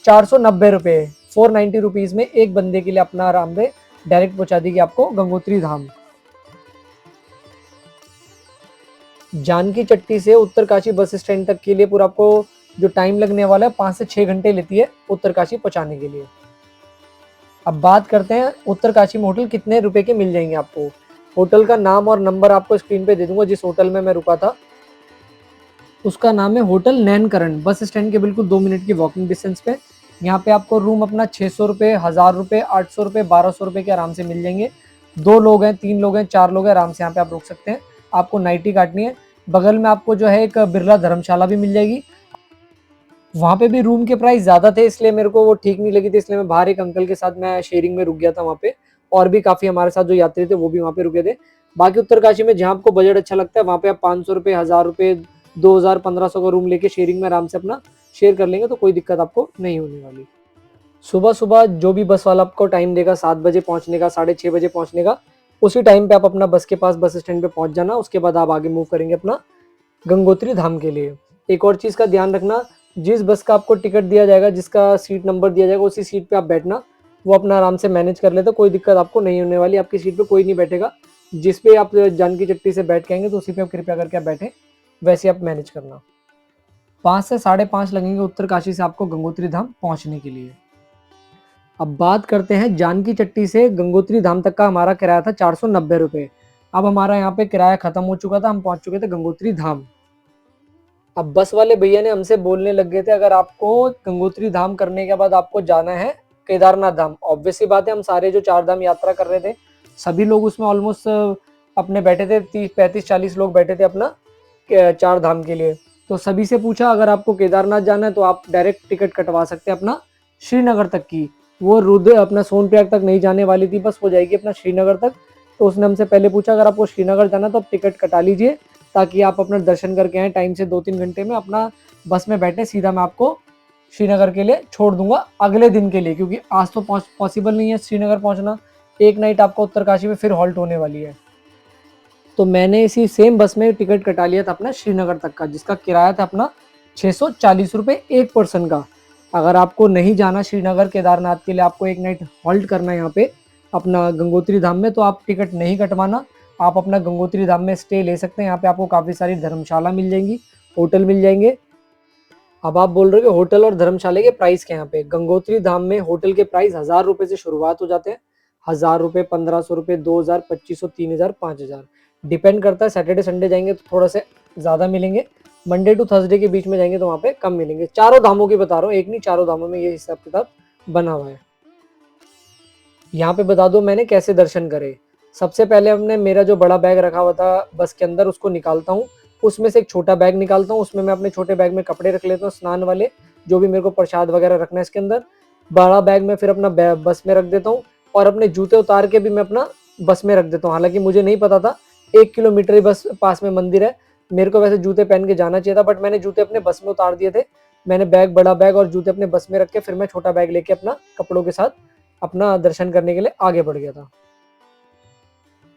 490 रुपये, 490 रुपीज में एक बंदे के लिए अपना आराम से डायरेक्ट पहुंचा देगी आपको गंगोत्री धाम। जानकी चट्टी से उत्तरकाशी बस स्टैंड तक के लिए पूरा आपको जो टाइम लगने वाला है 5 से 6 घंटे लेती है उत्तरकाशी पहुंचाने के लिए। अब बात करते हैं उत्तरकाशी में होटल कितने रुपए के मिल जाएंगे आपको। होटल का नाम और नंबर आपको स्क्रीन पे दे दूंगा। जिस होटल में मैं रुका था उसका नाम है होटल नैनकरण, बस स्टैंड के बिल्कुल 2 मिनट की वॉकिंग डिस्टेंस पे। यहाँ पे आपको रूम अपना 600 रुपये, 1000 रुपये, 800 रुपये, 1200 रुपये के आराम से मिल जाएंगे। 2 लोग हैं, 3 लोग हैं, 4 लोग हैं, आराम से यहाँ पे आप रुक सकते हैं। आपको नाइट ही काटनी है। बगल में आपको जो है एक बिरला धर्मशाला भी मिल जाएगी। वहाँ पे भी रूम के प्राइस ज़्यादा थे, इसलिए मेरे को वो ठीक नहीं लगी थी, इसलिए मैं बाहर एक अंकल के साथ मैं शेयरिंग में रुक गया था वहाँ पे। और भी काफ़ी हमारे साथ जो यात्री थे वो भी वहाँ पे रुके थे। बाकी उत्तरकाशी में जहाँ आपको बजट अच्छा लगता है वहाँ पे आप 500 रुपये, 1000 रुपये, 2000, 1500 का रूम लेके शेयरिंग में आराम से अपना शेयर कर लेंगे, तो कोई दिक्कत आपको नहीं होने वाली। सुबह सुबह जो भी बस वाला आपको टाइम देगा 7 बजे पहुँचने का, 6:30 बजे पहुँचने का, उसी टाइम पे आप अपना बस के पास बस स्टैंड पे पहुँच जाना। उसके बाद आप आगे मूव करेंगे अपना गंगोत्री धाम के लिए। एक और चीज़ का ध्यान रखना, जिस बस का आपको टिकट दिया जाएगा, जिसका सीट नंबर दिया जाएगा, उसी सीट पे आप बैठना। वो अपना आराम से मैनेज कर लेते, कोई दिक्कत आपको नहीं होने वाली। आपकी सीट पे कोई नहीं बैठेगा, जिस पे आप जानकी चट्टी से बैठ के आएंगे तो उसी पे आप कृपया करके आप बैठें, वैसे आप मैनेज करना। 5 से 5:30 लगेंगे उत्तरकाशी से आपको गंगोत्री धाम पहुंचने के लिए। अब बात करते हैं जानकी चट्टी से गंगोत्री धाम तक का हमारा किराया था 490 रुपये। अब हमारा यहाँ पे किराया खत्म हो चुका था, हम पहुंच चुके थे गंगोत्री धाम। अब बस वाले भैया ने हमसे बोलने लग गए थे, अगर आपको गंगोत्री धाम करने के बाद आपको जाना है केदारनाथ धाम। ऑब्वियस सी बात है, हम सारे जो 4 धाम यात्रा कर रहे थे सभी लोग उसमें ऑलमोस्ट अपने बैठे थे, 30 35 40 लोग बैठे थे अपना 4 धाम के लिए। तो सभी से पूछा, अगर आपको केदारनाथ जाना है तो आप डायरेक्ट टिकट कटवा सकते हैं अपना श्रीनगर तक की। वो रुद्र अपना सोनप्रयाग तक नहीं जाने वाली थी, बस वो जाएगी अपना श्रीनगर तक। तो उसने हमसे पहले पूछा, अगर आपको श्रीनगर जाना तो आप टिकट कटा लीजिए, ताकि आप अपना दर्शन करके आए टाइम से 2-3 घंटे में। अपना बस में बैठे सीधा मैं आपको श्रीनगर के लिए छोड़ दूंगा अगले दिन के लिए, क्योंकि आज तो पॉसिबल नहीं है श्रीनगर पहुंचना। एक नाइट आपको उत्तरकाशी में फिर हॉल्ट होने वाली है। तो मैंने इसी सेम बस में टिकट कटा लिया था अपना श्रीनगर तक का, जिसका किराया था अपना 640 रुपये एक पर्सन का। अगर आपको नहीं जाना श्रीनगर केदारनाथ के लिए, आपको एक नाइट हॉल्ट करना है यहाँ पे अपना गंगोत्री धाम में, तो आप टिकट नहीं कटवाना, आप अपना गंगोत्री धाम में स्टे ले सकते हैं। यहाँ पे आपको काफ़ी सारी धर्मशाला मिल जाएंगी, होटल मिल जाएंगे। अब आप बोल रहे हो कि होटल और धर्मशाला के प्राइस क्या? यहाँ पे गंगोत्री धाम में होटल के प्राइस 1000 रुपये से शुरुआत हो जाते हैं। 1000 रुपये, 1500 रुपये, 2000, 2500, 3000, 5000 डिपेंड करता है। सैटरडे संडे जाएंगे तो थोड़ा से ज़्यादा मिलेंगे, मंडे टू थर्सडे के बीच में जाएंगे तो वहाँ पे कम मिलेंगे। चारों धामों की बता रहा हूँ, एक नहीं चारों धामों में ये हिसाब किताब बना हुआ है। यहाँ पे बता दो मैंने कैसे दर्शन करे। सबसे पहले हमने मेरा जो बड़ा बैग रखा हुआ था बस के अंदर उसको निकालता हूँ, उसमें से एक छोटा बैग निकालता हूँ, उसमें मैं अपने छोटे बैग में कपड़े रख लेता हूँ स्नान वाले, जो भी मेरे को प्रसाद वगैरह रखना है इसके अंदर। बड़ा बैग में फिर अपना बस में रख देता हूँ, और अपने जूते उतार के भी मैं अपना बस में रख देता हूँ। हालांकि मुझे नहीं पता था 1 किलोमीटर ही बस पास में मंदिर है, मेरे को वैसे जूते पहन के जाना चाहिए था, बट मैंने जूते अपने बस में उतार दिए थे। मैंने बैग, बड़ा बैग और जूते अपने बस में रख के फिर मैं छोटा बैग लेके अपना कपड़ों के साथ अपना दर्शन करने के लिए आगे बढ़ गया था।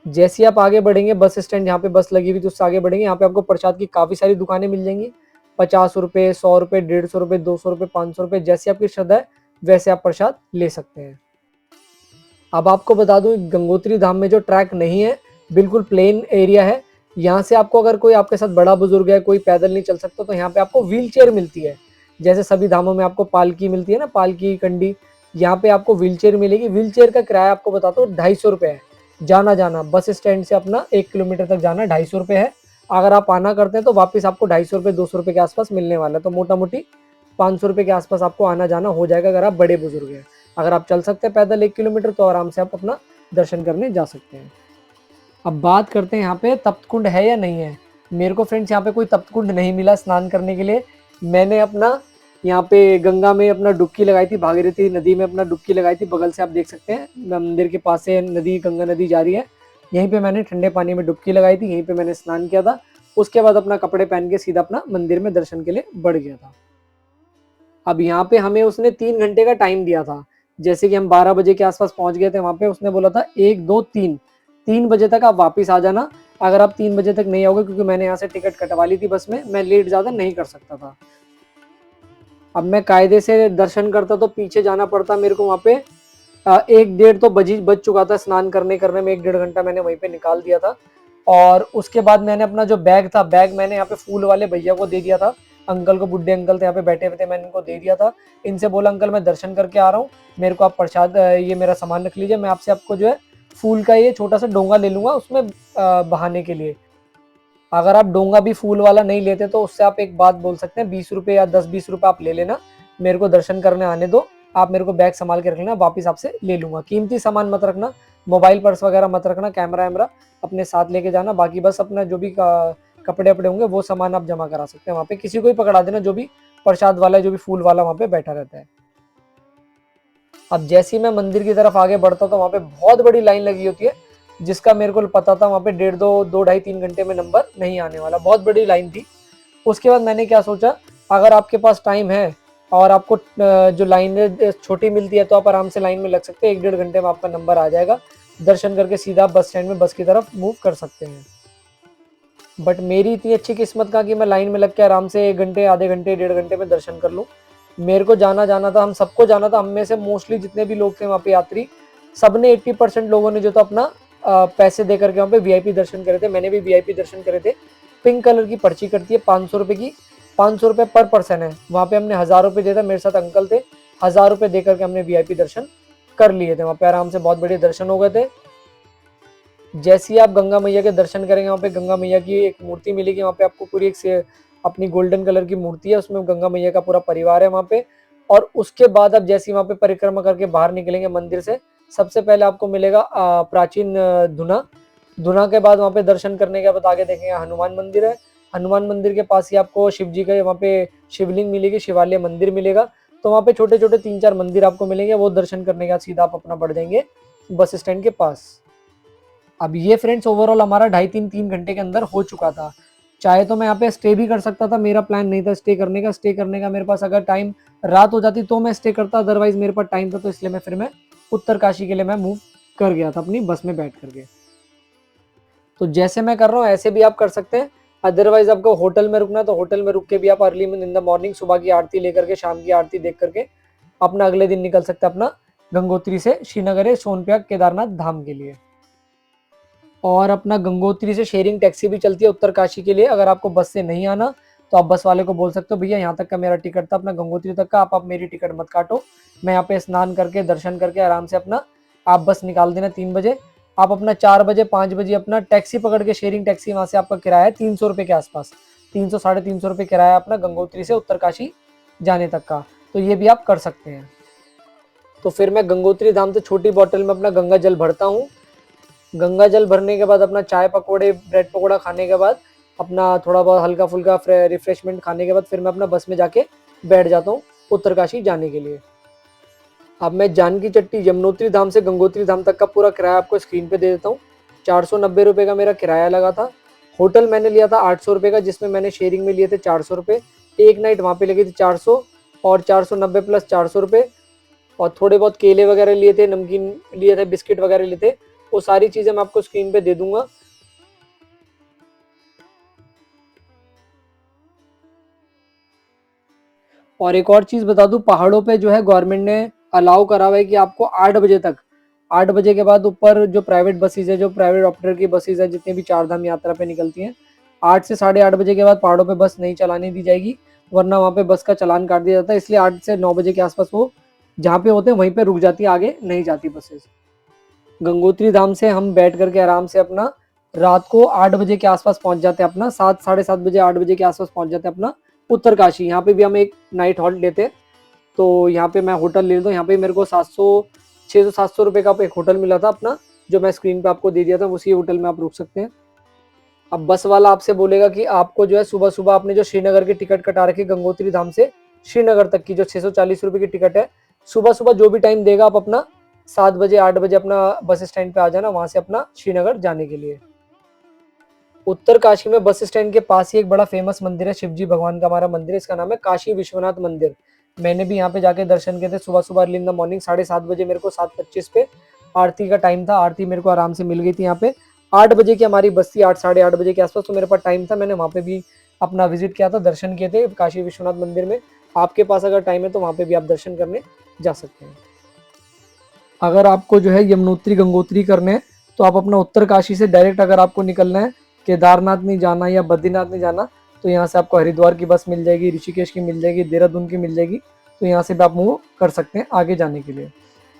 जैसे ही आप आगे बढ़ेंगे बस स्टैंड जहाँ पे बस लगी हुई थी उससे आगे बढ़ेंगे, यहाँ पे आपको प्रसाद की काफ़ी सारी दुकानें मिल जाएंगी। 50 रुपये, 100 रुपये, 150 रुपये, 200 रुपये, 500 रुपये, जैसी आपकी श्रद्धा है वैसे आप प्रसाद ले सकते हैं। अब आपको बता दूं गंगोत्री धाम में जो ट्रैक नहीं है, बिल्कुल प्लेन एरिया है। यहाँ से आपको अगर कोई आपके साथ बड़ा बुजुर्ग है, कोई पैदल नहीं चल सकता, तो यहाँ पे आपको व्हील चेयर मिलती है। जैसे सभी धामों में आपको पालकी मिलती है ना, पालकी कंडी, यहाँ पे आपको व्हील चेयर मिलेगी। व्हील चेयर का किराया आपको बताता हूँ 250 रुपये है। जाना जाना बस स्टैंड से अपना 1 किलोमीटर तक जाना 250 रुपये है। अगर आप आना करते हैं तो वापस आपको 250 रुपये, 200 रुपये के आसपास मिलने वाला है। तो मोटा मोटी 500 रुपये के आसपास आपको आना जाना हो जाएगा अगर आप बड़े बुजुर्ग हैं। अगर आप चल सकते हैं पैदल 1 किलोमीटर तो आराम से आप अपना दर्शन करने जा सकते हैं। अब बात करते हैं यहाँ पे तप्त कुंड है या नहीं है। मेरे को फ्रेंड्स यहाँ पे कोई तप्त कुंड नहीं मिला स्नान करने के लिए। मैंने अपना यहाँ पे गंगा में अपना डुबकी लगाई थी, भागीरथी नदी में अपना डुबकी लगाई थी। बगल से आप देख सकते हैं मंदिर के पास से नदी, गंगा नदी जा रही है। यहीं पे मैंने ठंडे पानी में डुबकी लगाई थी, यहीं पे मैंने स्नान किया था। उसके बाद अपना कपड़े पहन के सीधा अपना मंदिर में दर्शन के लिए बढ़ गया था। अब यहाँ पे हमें उसने 3 घंटे का टाइम दिया था। जैसे कि हम 12 बजे के आसपास पहुंच गए थे वहां पे, उसने बोला था 1, 2, 3, 3 बजे तक आप वापस आ जाना। अगर आप 3 बजे तक नहीं आओगे, क्योंकि मैंने यहाँ से टिकट कटवा ली थी बस में, मैं लेट ज्यादा नहीं कर सकता था। अब मैं कायदे से दर्शन करता तो पीछे जाना पड़ता मेरे को। वहाँ पे 1, 1:30 तो बज चुका था। स्नान करने करने में 1, 1.5 घंटा मैंने वहीं पे निकाल दिया था। और उसके बाद मैंने अपना जो बैग था, बैग मैंने यहाँ पे फूल वाले भैया को दे दिया था। अंकल को, बुढ़े अंकल थे यहाँ पे बैठे हुए थे, मैंने इनको दे दिया था। इनसे बोला अंकल मैं दर्शन करके आ रहा हूँ, मेरे को आप प्रसाद, ये मेरा सामान रख लीजिए, मैं आपसे आपको जो है फूल का ये छोटा सा डोंगा ले लूंगा उसमें बहाने के लिए। अगर आप डोंगा भी फूल वाला नहीं लेते तो उससे आप एक बात बोल सकते हैं, 20 रुपये या 10-20 रुपये आप ले लेना, मेरे को दर्शन करने आने दो, आप मेरे को बैग संभाल के रख लेना, वापिस आपसे ले लूंगा। कीमती सामान मत रखना, मोबाइल पर्स वगैरह मत रखना, कैमरा वैमरा अपने साथ लेके जाना। बाकी बस अपना जो भी कपड़े वपड़े होंगे वो सामान आप जमा करा सकते हैं वहाँ पे। किसी को ही पकड़ा देना जो भी प्रसाद वाला है, जो भी फूल वाला वहाँ पे बैठा रहता है। अब जैसे ही मैं मंदिर की तरफ आगे बढ़ता तो वहाँ पे बहुत बड़ी लाइन लगी होती है, जिसका मेरे को पता था वहाँ पे 1.5, 2, 2, 2, 2, 2, 3 घंटे में नंबर नहीं आने वाला। बहुत बड़ी लाइन थी। उसके बाद मैंने क्या सोचा, अगर आपके पास टाइम है और आपको जो लाइन छोटी मिलती है तो आप आराम से लाइन में लग सकते हैं, 1, 1.5 घंटे में आपका नंबर आ जाएगा। दर्शन करके सीधा बस स्टैंड में बस की तरफ मूव कर सकते हैं। बट मेरी इतनी अच्छी किस्मत का कि मैं लाइन में लग के आराम से 1 घंटे, आधे घंटे, 1.5 घंटे में दर्शन कर लूँ। मेरे को जाना था, हम सबको जाना था, हम में से मोस्टली जितने भी लोग थे वहाँ पे यात्री, सबने 80% लोगों ने जो तो अपना पैसे दे करके वहाँ पे वीआईपी दर्शन करे थे। मैंने भी वीआईपी दर्शन करे थे। पिंक कलर की पर्ची कटती है 500 रुपये की, 500 रुपये पर पर्सन है। वहाँ पे हमने 1000 रुपये दिए थे, मेरे साथ अंकल थे, 1000 रुपये दे करके हमने वीआईपी दर्शन कर लिए थे। वहाँ पे आराम से बहुत बड़े दर्शन हो गए थे। जैसे ही आप गंगा मैया के दर्शन करेंगे, वहाँ पे गंगा मैया की एक मूर्ति मिलेगी। वहाँ पे आपको पूरी एक से अपनी गोल्डन कलर की मूर्ति है, उसमें गंगा मैया का पूरा परिवार है वहाँ पे। और उसके बाद आप जैसे ही वहाँ पे परिक्रमा करके बाहर निकलेंगे मंदिर से, सबसे पहले आपको मिलेगा प्राचीन धुना। धुना के बाद वहाँ पे दर्शन करने के बाद आगे देखेंगे हनुमान मंदिर है। हनुमान मंदिर के पास ही आपको शिव जी का वहाँ पे शिवलिंग मिलेगी, शिवालय मंदिर मिलेगा। तो वहाँ पे छोटे छोटे 3-4 मंदिर आपको मिलेंगे। वो दर्शन करने के बाद सीधा आप अपना बढ़ जाएंगे बस स्टैंड के पास। अब ये फ्रेंड्स ओवरऑल हमारा 2.5-3 घंटे के अंदर हो चुका था। चाहे तो मैं यहाँ पे स्टे भी कर सकता था, मेरा प्लान नहीं था स्टे करने का। स्टे करने का मेरे पास अगर टाइम रात हो जाती तो मैं स्टे करता, अदरवाइज मेरे पास टाइम था तो इसलिए मैं उत्तरकाशी के लिए मैं मूव कर गया था अपनी बस में बैठ करके। तो जैसे मैं कर रहा हूँ ऐसे भी आप कर सकते हैं। अदरवाइज आपको होटल में रुकना तो होटल में रुक के भी आप अर्ली इन द मॉर्निंग सुबह की आरती लेकर के, शाम की आरती देख करके अपना अगले दिन निकल सकते हैं अपना गंगोत्री से श्रीनगर, सोनप्रयाग, केदारनाथ धाम के लिए। और अपना गंगोत्री से शेयरिंग टैक्सी भी चलती है उत्तरकाशी के लिए। अगर आपको बस से नहीं आना तो आप बस वाले को बोल सकते हो भैया यहाँ तक का मेरा टिकट था अपना गंगोत्री तक का, आप मेरी टिकट मत काटो, मैं यहाँ पे स्नान करके दर्शन करके आराम से अपना आप बस निकाल देना 3 बजे, आप अपना 4 बजे 5 बजे अपना टैक्सी पकड़ के, शेयरिंग टैक्सी, वहाँ से आपका किराया है 300 रुपये के आसपास, 300 साढ़े 300 रुपये किराया अपना गंगोत्री से उत्तरकाशी जाने तक का। तो ये भी आप कर सकते हैं। तो फिर मैं गंगोत्री धाम से छोटी बॉटल में अपना गंगा जल भरता हूँ। गंगा जल भरने के बाद अपना चाय पकौड़े ब्रेड पकौड़ा खाने के बाद, अपना थोड़ा बहुत हल्का फुल्का रिफ्रेशमेंट खाने के बाद फिर मैं अपना बस में जाके बैठ जाता हूँ उत्तरकाशी जाने के लिए। अब मैं जानकी चट्टी यमुनोत्री धाम से गंगोत्री धाम तक का पूरा किराया आपको स्क्रीन पे दे देता हूँ। 490 रुपये का मेरा किराया लगा था। होटल मैंने लिया था 800 रुपये का, जिसमें मैंने शेयरिंग में लिए थे 400 रुपये। एक नाइट वहाँ पे लगी थी 400, और 490 प्लस 400 रुपये, और थोड़े बहुत केले वगैरह लिए थे, नमकीन लिए थे, बिस्किट वगैरह लिए थे। वो सारी चीज़ें मैं आपको स्क्रीन पे दे दूंगा। और एक और चीज़ बता दूं, पहाड़ों पे जो है गवर्नमेंट ने अलाउ करा हुआ है कि आपको 8 बजे तक, 8 बजे के बाद ऊपर जो प्राइवेट बसेज है, जो प्राइवेट ऑपरेटर की बसेज है, जितनी भी चार धाम यात्रा पे निकलती हैं, 8 से 8:30 बजे के बाद पहाड़ों पे बस नहीं चलाने दी जाएगी, वरना वहाँ पे बस का चालान काट दिया जाता है। इसलिए 8 से 9 बजे के आसपास वो जहाँ पे होते हैं वहीं पे रुक जाती है, आगे नहीं जाती बसेज। गंगोत्री धाम से हम बैठ करके आराम से अपना रात को 8 बजे के आसपास पहुंच जाते हैं, अपना 7 साढ़े 7 बजे 8 बजे के आसपास पहुंच जाते हैं अपना उत्तरकाशी। यहाँ पे भी हम एक नाइट हॉल्ट लेते हैं। तो यहाँ पे मैं होटल ले लेता हूँ। यहाँ पे मेरे को 600-700 रुपये का एक होटल मिला था अपना, जो मैं स्क्रीन पे आपको दे दिया था, उसी होटल में आप रुक सकते हैं। अब बस वाला आपसे बोलेगा कि आपको जो है सुबह सुबह आपने जो श्रीनगर की टिकट कटा रखी गंगोत्री धाम से श्रीनगर तक की, जो 640 रुपये की टिकट है, सुबह सुबह जो भी टाइम देगा आप अपना 7 बजे 8 बजे अपना बस स्टैंड पे आ जाना, वहां से अपना श्रीनगर जाने के लिए। उत्तरकाशी में बस स्टैंड के पास ही एक बड़ा फेमस मंदिर है, शिवजी भगवान का हमारा मंदिर है, इसका नाम है काशी विश्वनाथ मंदिर। मैंने भी यहाँ पे जाके दर्शन किए थे सुबह सुबह अर्ली इन द मॉर्निंग 7:30 बजे। मेरे को 7:25 पे आरती का टाइम था, आरती मेरे को आराम से मिल गई थी यहाँ पे। 8 बजे की हमारी बस थी, 8 साढ़े 8 बजे के आसपास, तो मेरे पास टाइम था, मैंने वहाँ पे भी अपना विजिट किया था, दर्शन किए थे काशी विश्वनाथ मंदिर में। आपके पास अगर टाइम है तो वहाँ पे भी आप दर्शन करने जा सकते हैं। अगर आपको जो है यमुनोत्री गंगोत्री करने हैं तो आप अपना उत्तरकाशी से डायरेक्ट, अगर आपको निकलना है, केदारनाथ नहीं जाना या बद्रीनाथ नहीं जाना, तो यहाँ से आपको हरिद्वार की बस मिल जाएगी, ऋषिकेश की मिल जाएगी, देहरादून की मिल जाएगी। तो यहाँ से भी आप मूव कर सकते हैं आगे जाने के लिए।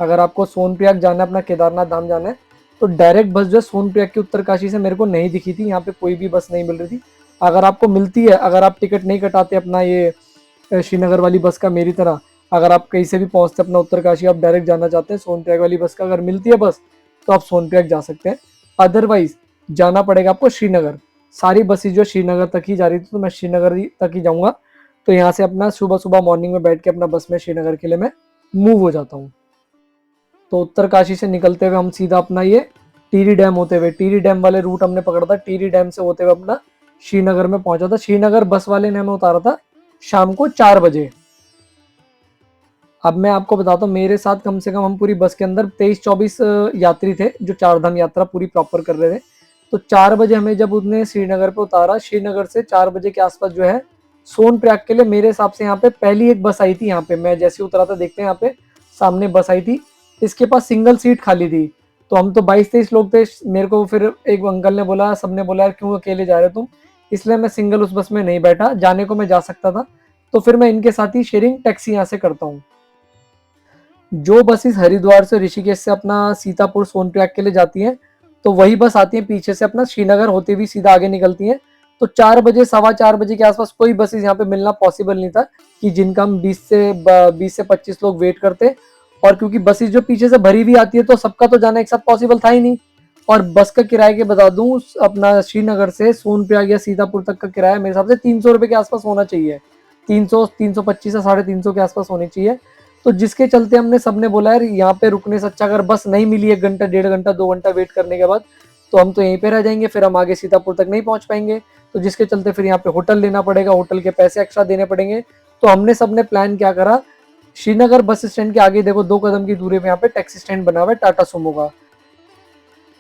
अगर आपको सोनप्रयाग जाना है, अपना केदारनाथ धाम जाना है, तो डायरेक्ट बस जो है सोनप्रयाग की उत्तरकाशी से मेरे को नहीं दिखी थी, यहाँ पे कोई भी बस नहीं मिल रही थी। अगर आपको मिलती है, अगर आप टिकट नहीं कटाते अपना ये श्रीनगर वाली बस का मेरी तरह, अगर आप कहीं से भी पहुंचते अपना उत्तरकाशी, आप डायरेक्ट जाना चाहते हैं सोनप्रयाग वाली बस का अगर मिलती है बस, तो आप सोनप्रयाग जा सकते हैं। अदरवाइज जाना पड़ेगा आपको श्रीनगर। सारी बसेज जो श्रीनगर तक ही जा रही थी, तो मैं श्रीनगर तक ही जाऊंगा। तो यहाँ से अपना सुबह सुबह मॉर्निंग में बैठ के अपना बस में श्रीनगर के लिए मैं मूव हो जाता हूँ। तो उत्तरकाशी से निकलते हुए हम सीधा अपना ये टिहरी डैम होते हुए, टिहरी डैम वाले रूट हमने पकड़ा था, टिहरी डैम से होते हुए अपना श्रीनगर में पहुंचा था। श्रीनगर बस वाले ने हमें उतारा था शाम को 4 बजे। अब मैं आपको बताता हूँ, मेरे साथ कम से कम हम पूरी बस के अंदर 23-24 यात्री थे, जो चारधाम यात्रा पूरी प्रॉपर कर रहे थे। तो 4 बजे हमें जब उसने श्रीनगर पे उतारा, श्रीनगर से 4 बजे के आसपास जो है सोनप्रयाग के लिए मेरे हिसाब से यहाँ पे पहली एक बस आई थी। यहाँ पे मैं जैसे उतरा था, देखते हैं यहाँ पे सामने बस आई थी, इसके पास सिंगल सीट खाली थी। तो हम तो 22-23 लोग थे। मेरे को फिर एक अंकल ने बोला, सबने बोला यार क्यों अकेले जा रहे हो तुम, इसलिए मैं सिंगल उस बस में नहीं बैठा, जाने को मैं जा सकता था, तो फिर मैं इनके साथ ही शेयरिंग टैक्सी यहाँ से करता हूँ। जो बसेस हरिद्वार से ऋषिकेश से अपना सीतापुर सोनप्रयाग के लिए जाती हैं, तो वही बस आती है पीछे से अपना श्रीनगर होते हुए सीधा आगे निकलती हैं। तो 4 बजे 4:15 बजे के आसपास कोई बसेस यहाँ पे मिलना पॉसिबल नहीं था कि जिनका हम 20 से 25 लोग वेट करते। और क्योंकि बसेस जो पीछे से भरी हुई आती है, तो सबका तो जाना एक साथ पॉसिबल था ही नहीं। और बस का किराया के बता दूं, अपना श्रीनगर से सोनप्रयाग या सीतापुर तक का किराया मेरे हिसाब से 300 रुपये के आसपास होना चाहिए। 300-325 या 350 के आसपास होनी चाहिए। तो जिसके चलते हमने सबने बोला यार यहाँ पे रुकने से अच्छा अगर बस नहीं मिली 1 घंटा 1.5 घंटा 2 घंटा वेट करने के बाद, तो हम तो यहीं पे रह जाएंगे, फिर हम आगे सीतापुर तक नहीं पहुंच पाएंगे। तो जिसके चलते फिर यहाँ पे होटल लेना पड़ेगा, होटल के पैसे एक्स्ट्रा देने पड़ेंगे। तो हमने सबने प्लान क्या करा, श्रीनगर बस स्टैंड के आगे देखो 2 कदम की दूरी पे यहाँ पे टैक्सी स्टैंड बना हुआ है टाटा सुमो का।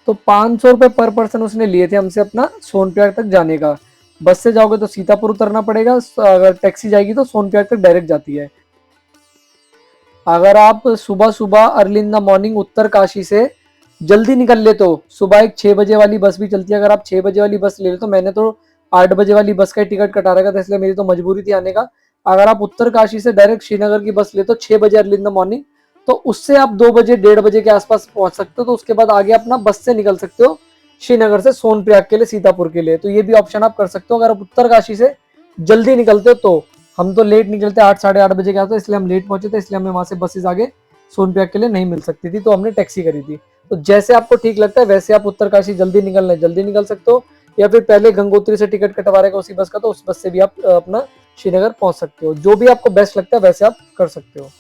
तो 500 रुपये पर पर्सन उसने लिए थे हमसे अपना सोनप्रयाग तक जाने का। बस से जाओगे तो सीतापुर उतरना पड़ेगा, अगर टैक्सी जाएगी तो सोनप्रयाग तक डायरेक्ट जाती है। अगर आप सुबह सुबह early in the morning Uttarkashi से जल्दी निकल ले, तो सुबह एक 6 बजे वाली बस भी चलती है। अगर आप 6 बजे वाली बस ले ले, तो मैंने तो 8 बजे वाली बस का टिकट कटा रखा था, इसलिए मेरी तो मजबूरी थी आने का। अगर आप उत्तरकाशी से डायरेक्ट श्रीनगर की बस ले तो 6 बजे अर्ली इन द मॉर्निंग, तो उससे आप 2 बजे 1:30 के आसपास पहुंच सकते हो। तो उसके बाद आगे अपना बस से निकल सकते हो श्रीनगर से सोनप्रयाग के लिए, सीतापुर के लिए। तो ये भी ऑप्शन आप कर सकते हो अगर आप उत्तरकाशी से जल्दी निकलते हो तो। हम तो लेट निकलते 8 साढ़े 8 बजे के आते, इसलिए हम लेट पहुंचे थे, इसलिए हमें वहां से बसेज आगे सोनप्रयाग के लिए नहीं मिल सकती थी, तो हमने टैक्सी करी थी। तो जैसे आपको ठीक लगता है वैसे आप उत्तरकाशी जल्दी निकलना है जल्दी निकल सकते हो, या फिर पहले गंगोत्री से टिकट कटवा रहेगा उसी बस का, तो उस बस से भी आप अपना श्रीनगर पहुंच सकते हो। जो भी आपको बेस्ट लगता है वैसे आप कर सकते हो।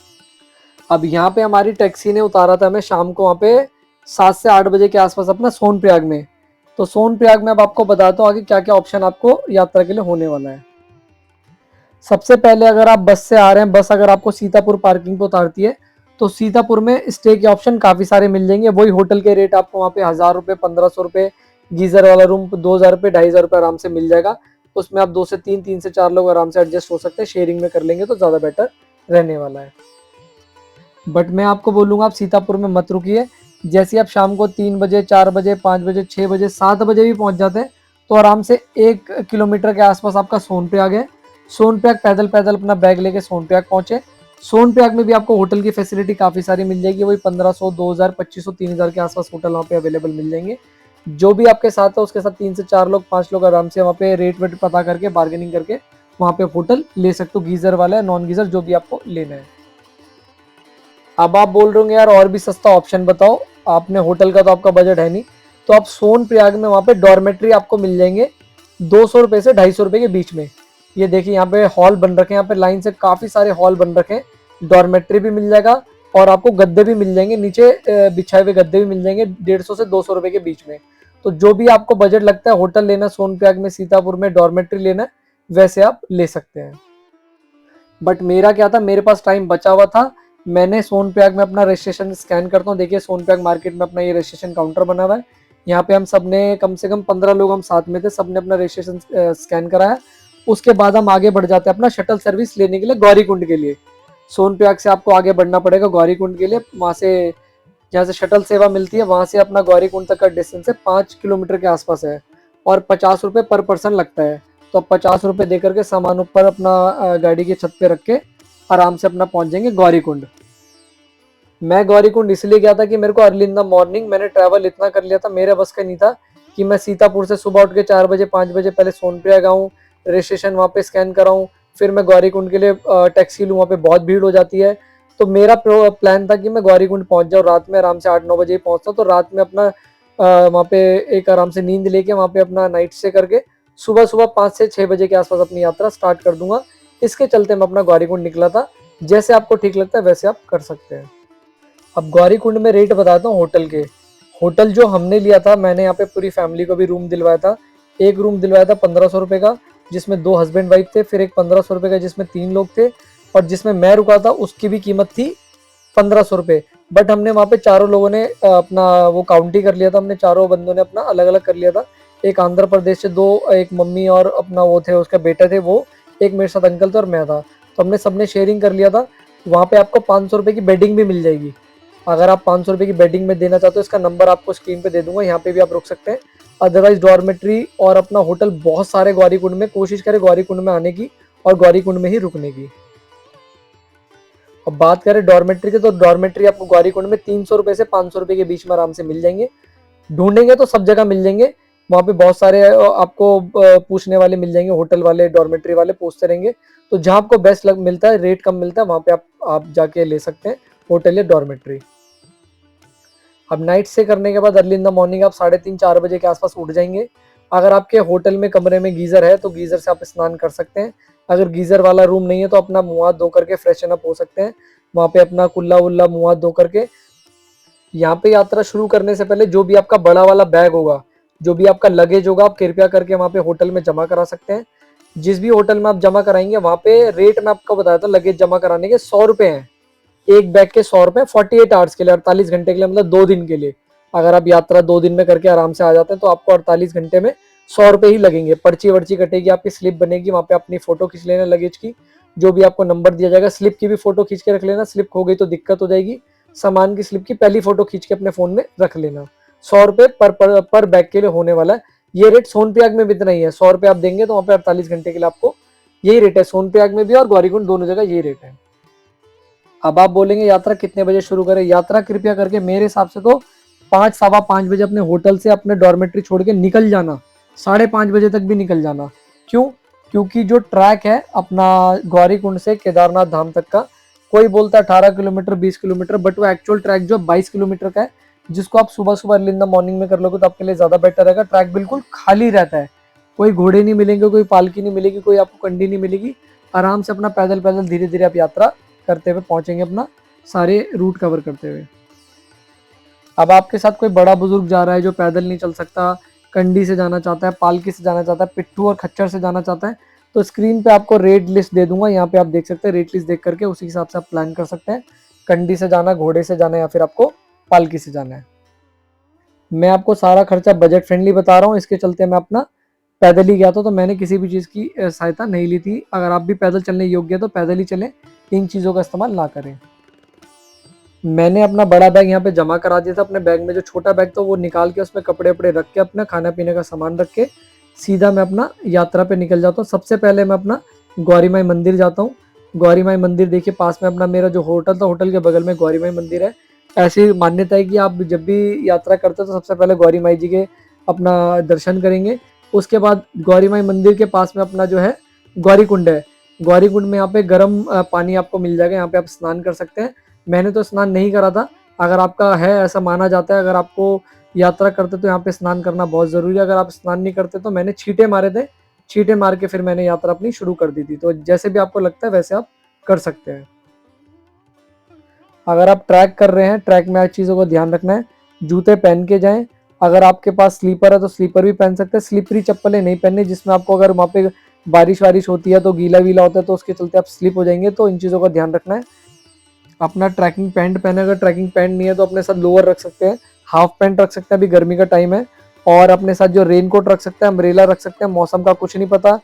अब यहाँ पे हमारी टैक्सी ने उतारा था हमें शाम को वहाँ पे 7 से 8 बजे के आसपास अपना सोनप्रयाग में। तो सोनप्रयाग में अब आपको बताता हूँ आगे क्या क्या ऑप्शन आपको यात्रा के लिए होने वाला है। सबसे पहले अगर आप बस से आ रहे हैं, बस अगर आपको सीतापुर पार्किंग पे उतारती है, तो सीतापुर में स्टे के ऑप्शन काफ़ी सारे मिल जाएंगे। वही होटल के रेट आपको वहाँ पे 1000 रुपये, 1500 रुपये, गीजर वाला रूम 2000 रुपये, 2500 रुपये आराम से मिल जाएगा। उसमें आप 2 से 3, 3 से 4 लोग आराम से एडजस्ट हो सकते हैं। शेयरिंग में कर लेंगे तो ज़्यादा बेटर रहने वाला है। बट मैं आपको बोलूँगा आप सीतापुर में मत रुकिए। जैसे आप शाम को 3 बजे, 4 बजे, 5 बजे, 6 बजे, 7 बजे भी पहुँच जाते हैं, तो आराम से 1 किलोमीटर के आसपास आपका सोनप्रयाग है। सोनप्रयाग पैदल पैदल अपना बैग लेके सोनप्रयाग पहुँचे। सोनप्रयाग में भी आपको होटल की फैसिलिटी काफ़ी सारी मिल जाएगी। वही 1500, 2000, 2500, 3000 के आसपास होटल वहाँ पे अवेलेबल मिल जाएंगे। जो भी आपके साथ है उसके साथ 3 से 4 लोग, 5 लोग आराम से वहाँ पे रेट वेट पता करके बार्गेनिंग करके वहाँ पे होटल ले सकते हो। गीजर वाला है, नॉन गीजर, जो भी आपको लेना है। अब आप बोल रहे होंगे यार और भी सस्ता ऑप्शन बताओ, आपने होटल का तो आपका बजट है नहीं। तो आप सोनप्रयाग में वहाँ पे डॉर्मेट्री आपको मिल जाएंगे 200 रुपये से 250 रुपये के बीच में। ये देखिए यहाँ पे हॉल बन रखे हैं, यहाँ पे लाइन से काफ़ी सारे हॉल बन रखे हैं। डॉर्मेट्री भी मिल जाएगा और आपको गद्दे भी मिल जाएंगे, नीचे बिछाए हुए गद्दे भी मिल जाएंगे 150 से 200 रुपये के बीच में। तो जो भी आपको बजट लगता है, होटल लेना सोनप्रयाग में, सीतापुर में डॉर्मेट्री लेना है, वैसे आप ले सकते हैं। बट मेरा क्या था, मेरे पास टाइम बचा हुआ था, मैंने सोनप्रयाग में अपना रजिस्ट्रेशन स्कैन करता हूँ। देखिए सोनप्रयाग मार्केट में अपना ये रजिस्ट्रेशन काउंटर बना हुआ है। यहाँ पे हम सब ने कम से कम 15 लोग हम साथ में थे, सब ने अपना रजिस्ट्रेशन स्कैन कराया। उसके बाद हम आगे बढ़ जाते हैं अपना शटल सर्विस लेने के लिए गौरीकुंड के लिए। सोनप्रयाग से आपको आगे बढ़ना पड़ेगा गौरीकुंड के लिए। वहाँ से जहाँ से शटल सेवा मिलती है वहाँ से अपना गौरीकुंड तक का डिस्टेंस है 5 किलोमीटर के आसपास है, और 50 रुपये पर पर्सन लगता है। तो आप 50 रुपये दे करके सामान ऊपर अपना गाड़ी की छत पे रख के आराम से अपना पहुंच जाएंगे गौरीकुंड। मैं गौरीकुंड इसलिए गया था कि मेरे को अर्ली इन द मॉर्निंग, मैंने ट्रैवल इतना कर लिया था, मेरे बस का नहीं था कि मैं सीतापुर से सुबह उठ के 4 बजे 5 बजे पहले सोनप्रयाग आऊँ, रजिस्ट्रेशन वहाँ पे स्कैन कराऊँ, फिर मैं गौरीकुंड के लिए टैक्सी लूँ, वहाँ पे बहुत भीड़ हो जाती है। तो मेरा प्लान था कि मैं गौरीकुंड पहुँच जाऊँ रात में, आराम से 8-9 बजे ही पहुँचता, तो रात में अपना वहाँ पे एक आराम से नींद लेके वहाँ पे अपना नाइट स्टे करके सुबह सुबह 5 से 6 बजे के आसपास अपनी यात्रा स्टार्ट कर दूंगा। इसके चलते मैं अपना गौरीकुंड निकला था। जैसे आपको ठीक लगता है वैसे आप कर सकते हैं। अब गौरीकुंड में रेट बताता हूँ होटल के। होटल जो हमने लिया था, मैंने यहाँ पे पूरी फैमिली को भी रूम दिलवाया था। एक रूम दिलवाया था 1500 रुपये का, जिसमें 2 हस्बैंड वाइफ थे, फिर एक 1500 रुपये का जिसमें 3 लोग थे, और जिसमें मैं रुका था उसकी भी कीमत थी 1500 रुपये। बट हमने वहाँ पे चारों लोगों ने अपना वो काउंट ही कर लिया था, हमने चारों बंदों ने अपना अलग अलग कर लिया था। एक आंध्र प्रदेश से 2, एक मम्मी और अपना वो थे, उसका बेटा थे वो, एक मेरे साथ अंकल थे और मैं था। तो हमने सबने शेयरिंग कर लिया था। वहाँ पे आपको 500 रुपये की बेडिंग भी मिल जाएगी। अगर आप 500 रुपये की बेडिंग में देना चाहते हो, इसका नंबर आपको स्क्रीन पे दे दूंगा, यहाँ पे भी आप रुक सकते हैं। अदरवाइज डॉर्मेट्री और अपना होटल बहुत सारे गौरीकुंड में, कोशिश करें गौरीकुंड में आने की और गौरीकुंड में ही रुकने की। अब बात करें डॉर्मेट्री की, तो डॉर्मेट्री आपको गौरीकुंड में 300 रुपये से 500 रुपये के बीच में आराम से मिल जाएंगे। ढूंढेंगे तो सब जगह मिल जाएंगे। वहाँ पे बहुत सारे आपको पूछने वाले मिल जाएंगे, होटल वाले, डॉर्मेट्री वाले पूछते रहेंगे। तो जहाँ आपको बेस्ट मिलता है, रेट कम मिलता है, वहाँ पे आप जाके ले सकते हैं होटल या डॉर्मेट्री। अब नाइट स्टे करने के बाद अर्ली इन द मॉर्निंग आप 3:30-4 बजे के आसपास उठ जाएंगे। अगर आपके होटल में कमरे में गीजर है तो गीजर से आप स्नान कर सकते हैं। अगर गीजर वाला रूम नहीं है तो अपना मुँह हाथ धो करके फ्रेशन अप हो सकते हैं। वहाँ पे अपना कुल्ला वुल्ला मुँह हाथ धो करके, यहाँ पे यात्रा शुरू करने से पहले जो भी आपका बड़ा वाला बैग होगा, जो भी आपका लगेज होगा, आप कृपया करके वहाँ पे होटल में जमा करा सकते हैं। जिस भी होटल में आप जमा कराएंगे वहाँ पे रेट मैं आपको बताया था, लगेज जमा कराने के 100 रुपये हैं। एक बैग के 100 रुपये, 48 आवर्स के लिए, 48 घंटे के लिए, मतलब 2 दिन के लिए। अगर आप यात्रा 2 दिन में करके आराम से आ जाते हैं तो आपको 48 घंटे में 100 रुपये ही लगेंगे। पर्ची वर्ची कटेगी, आपकी स्लिप बनेगी, वहाँ पे अपनी फोटो खींच लेना लगेज की, जो भी आपको नंबर दिया जाएगा। स्लिप की भी फोटो खींच के रख लेना, स्लिप खो गई तो दिक्कत हो जाएगी। सामान की स्लिप की पहली फोटो खींच के अपने फोन में रख लेना। 100 रुपये पर बैग के लिए होने वाला है। ये रेट सोनप्रयाग में भी इतना ही है। 100 रुपये आप देंगे तो वहाँ पे 48 घंटे के लिए आपको यही रेट है। सोनप्रयाग में भी और गौरीकुंड दोनों जगह यही रेट है। अब आप बोलेंगे यात्रा कितने बजे शुरू करें? यात्रा कृपया करके मेरे हिसाब से तो 5 सवा 5 बजे अपने होटल से अपने डॉर्मेट्री छोड़ के निकल जाना, 5:30 बजे तक भी निकल जाना। क्यों? क्योंकि जो ट्रैक है अपना गौरीकुंड से केदारनाथ धाम तक का, कोई बोलता है 18 किलोमीटर 20 किलोमीटर, बट वो एक्चुअल ट्रैक जो 22 किलोमीटर का है, जिसको आप सुबह सुबह अर्ली इन द मॉर्निंग में कर लोगे तो आपके लिए ज़्यादा बेटर रहेगा। ट्रैक बिल्कुल खाली रहता है, कोई घोड़े नहीं मिलेंगे, कोई पालकी नहीं मिलेगी, कोई आपको कंडी नहीं मिलेगी। आराम से अपना पैदल पैदल धीरे धीरे आप यात्रा करते हुए पहुंचेंगे अपना सारे रूट कवर करते हुए। अब आपके साथ कोई बड़ा बुजुर्ग जा रहा है जो पैदल नहीं चल सकता, कंडी से जाना चाहता है, पालकी से जाना चाहता है, पिट्ठू और खच्चर से जाना चाहता है, तो स्क्रीन पे आपको रेट लिस्ट दे दूंगा, यहाँ पे आप देख सकते हैं। रेट लिस्ट देख करके उसी हिसाब से आप प्लान कर सकते हैं, कंडी से जाना, घोड़े से जाना या फिर आपको पालकी से जाना है। मैं आपको सारा खर्चा बजट फ्रेंडली बता रहा हूँ, इसके चलते मैं अपना पैदल ही गया था, तो मैंने किसी भी चीज़ की सहायता नहीं ली थी। अगर आप भी पैदल चलने योग्य है तो पैदल ही चलें, इन चीज़ों का इस्तेमाल ना करें। मैंने अपना बड़ा बैग यहाँ पे जमा करा दिया था। अपने बैग में जो छोटा बैग था वो निकाल के उसमें कपड़े वपड़े रख के, अपना खाना पीने का सामान रख के सीधा मैं अपना यात्रा पे निकल जाता हूँ। सबसे पहले मैं अपना गौरी माई मंदिर जाता हूँ। गौरी माई मंदिर देखिए पास में अपना मेरा जो होटल था, होटल के बगल में गौरी माई मंदिर है। ऐसी मान्यता है कि आप जब भी यात्रा करते हो तो सबसे पहले गौरी माई जी के अपना दर्शन करेंगे। उसके बाद गौरी माई मंदिर के पास में अपना जो है गौरी कुंड है। गौरी कुंड में यहाँ पे गर्म पानी आपको मिल जाएगा, यहाँ पे आप स्नान कर सकते हैं। मैंने तो स्नान नहीं करा था, अगर आपका है ऐसा माना जाता है, अगर आपको यात्रा करते तो यहाँ पे स्नान करना बहुत ज़रूरी है। अगर आप स्नान नहीं करते तो मैंने छींटे मारे थे, छींटे मार के फिर मैंने यात्रा अपनी शुरू कर दी थी। तो जैसे भी आपको लगता है वैसे आप कर सकते हैं। अगर आप ट्रैक कर रहे हैं, ट्रैक में आज चीज़ों को ध्यान रखना है, जूते पहन के जाएं। अगर आपके पास स्लीपर है तो स्लीपर भी पहन सकते हैं। स्लिपरी चप्पलें नहीं पहननी, जिसमें आपको अगर वहाँ पे बारिश वारिश होती है तो गीला वीला होता है तो उसके चलते आप स्लिप हो जाएंगे, तो इन चीज़ों का ध्यान रखना है। अपना ट्रैकिंग पैंट पहने, अगर ट्रैकिंग पैंट नहीं है तो अपने साथ लोअर रख सकते हैं, हाफ पैंट रख सकते हैं, अभी गर्मी का टाइम है। और अपने साथ जो रेन कोट रख सकते हैं, अम्ब्रेला रख सकते हैं। मौसम का कुछ नहीं पता,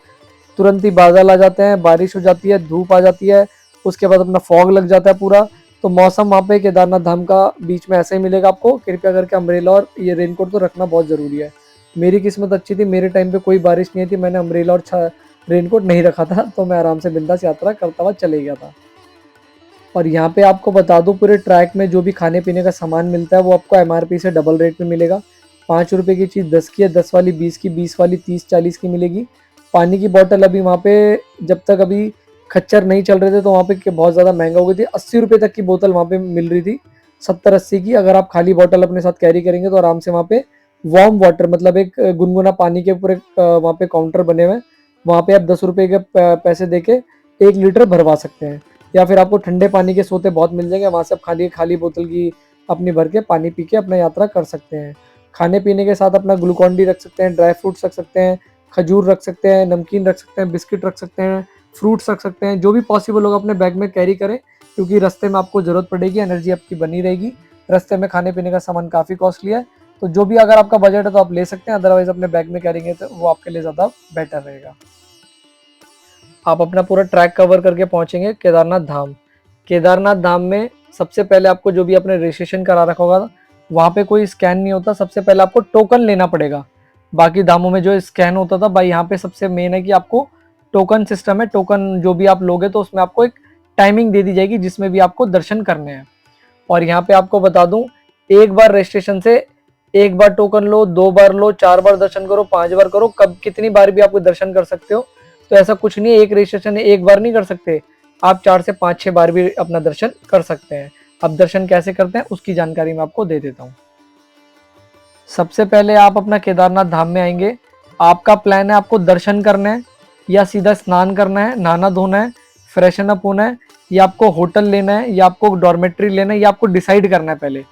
तुरंत ही बादल आ जाते हैं, बारिश हो जाती है, धूप आ जाती है, उसके बाद अपना फॉग लग जाता है पूरा। तो मौसम वहाँ पे केदारनाथ धाम का बीच में ऐसे ही मिलेगा आपको। कृपया करके अम्ब्रेला और ये रेन कोट तो रखना बहुत ज़रूरी है। मेरी किस्मत अच्छी थी, मेरे टाइम पे कोई बारिश नहीं थी, मैंने अम्ब्रेला और रेन कोट नहीं रखा था, तो मैं आराम से बिंदास यात्रा करता हुआ चले गया था। और यहाँ पे आपको बता दूं, पूरे ट्रैक में जो भी खाने पीने का सामान मिलता है वो आपको एमआरपी से डबल रेट में मिलेगा। 5 रुपये की चीज़ 10 की है, 10 वाली 20 की, 20 वाली 30-40 की मिलेगी। पानी की बोतल अभी वहाँ पे जब तक अभी खच्चर नहीं चल रहे थे तो वहाँ पे बहुत ज़्यादा महंगा हो गई थी। 80 रुपये तक की बोतल वहाँ पे मिल रही थी, 70-80 की। अगर आप खाली बोतल अपने साथ कैरी करेंगे तो आराम से वहाँ पे वार्म वाटर, मतलब एक गुनगुना पानी के पूरे वहाँ पे काउंटर बने हुए हैं, वहाँ पे आप 10 रुपये के पैसे दे के 1 लीटर भरवा सकते हैं। या फिर आपको ठंडे पानी के सोते बहुत मिल जाएंगे, वहाँ से आप खाली खाली बोतल की अपनी भर के पानी पी के अपना यात्रा कर सकते हैं। खाने पीने के साथ अपना ग्लूकॉन डी रख सकते हैं, ड्राई फ्रूट्स रख सकते हैं, खजूर रख सकते हैं, नमकीन रख सकते हैं, बिस्किट रख सकते हैं, फ्रूट्स रख सकते हैं। जो भी पॉसिबल होगा अपने बैग में कैरी करें, क्योंकि रास्ते में आपको ज़रूरत पड़ेगी, एनर्जी आपकी बनी रहेगी। रास्ते में खाने पीने का सामान काफ़ी कॉस्टली है, तो जो भी अगर आपका बजट है तो आप ले सकते हैं, अदरवाइज अपने बैग में करेंगे तो वो आपके लिए ज़्यादा बेटर रहेगा। आप अपना पूरा ट्रैक कवर करके पहुंचेंगे केदारनाथ धाम। केदारनाथ धाम में सबसे पहले आपको जो भी आपने रजिस्ट्रेशन करा रखा होगा, वहाँ पे कोई स्कैन नहीं होता, सबसे पहले आपको टोकन लेना पड़ेगा। बाकी धामों में जो स्कैन होता था, भाई यहाँ पे सबसे मेन है कि आपको टोकन सिस्टम है। टोकन जो भी आप लोगे तो उसमें आपको एक टाइमिंग दे दी जाएगी जिसमें भी आपको दर्शन करने हैं। और यहाँ पे आपको बता दूं, एक बार रजिस्ट्रेशन से एक बार टोकन लो, 2 बार लो, 4 बार दर्शन करो, 5 बार करो, कब कितनी बार भी आपको दर्शन कर सकते हो। तो ऐसा कुछ नहीं है, एक रजिस्ट्रेशन एक बार नहीं कर सकते, आप 4 से 5-6 बार भी अपना दर्शन कर सकते हैं। अब दर्शन कैसे करते हैं उसकी जानकारी मैं आपको दे देता हूँ। सबसे पहले आप अपना केदारनाथ धाम में आएंगे, आपका प्लान है आपको दर्शन करना है या सीधा स्नान करना है, नहाना धोना है, फ्रेशन अप होना है, या आपको होटल लेना है या आपको डॉर्मेट्री लेना है, या आपको डिसाइड करना है पहले।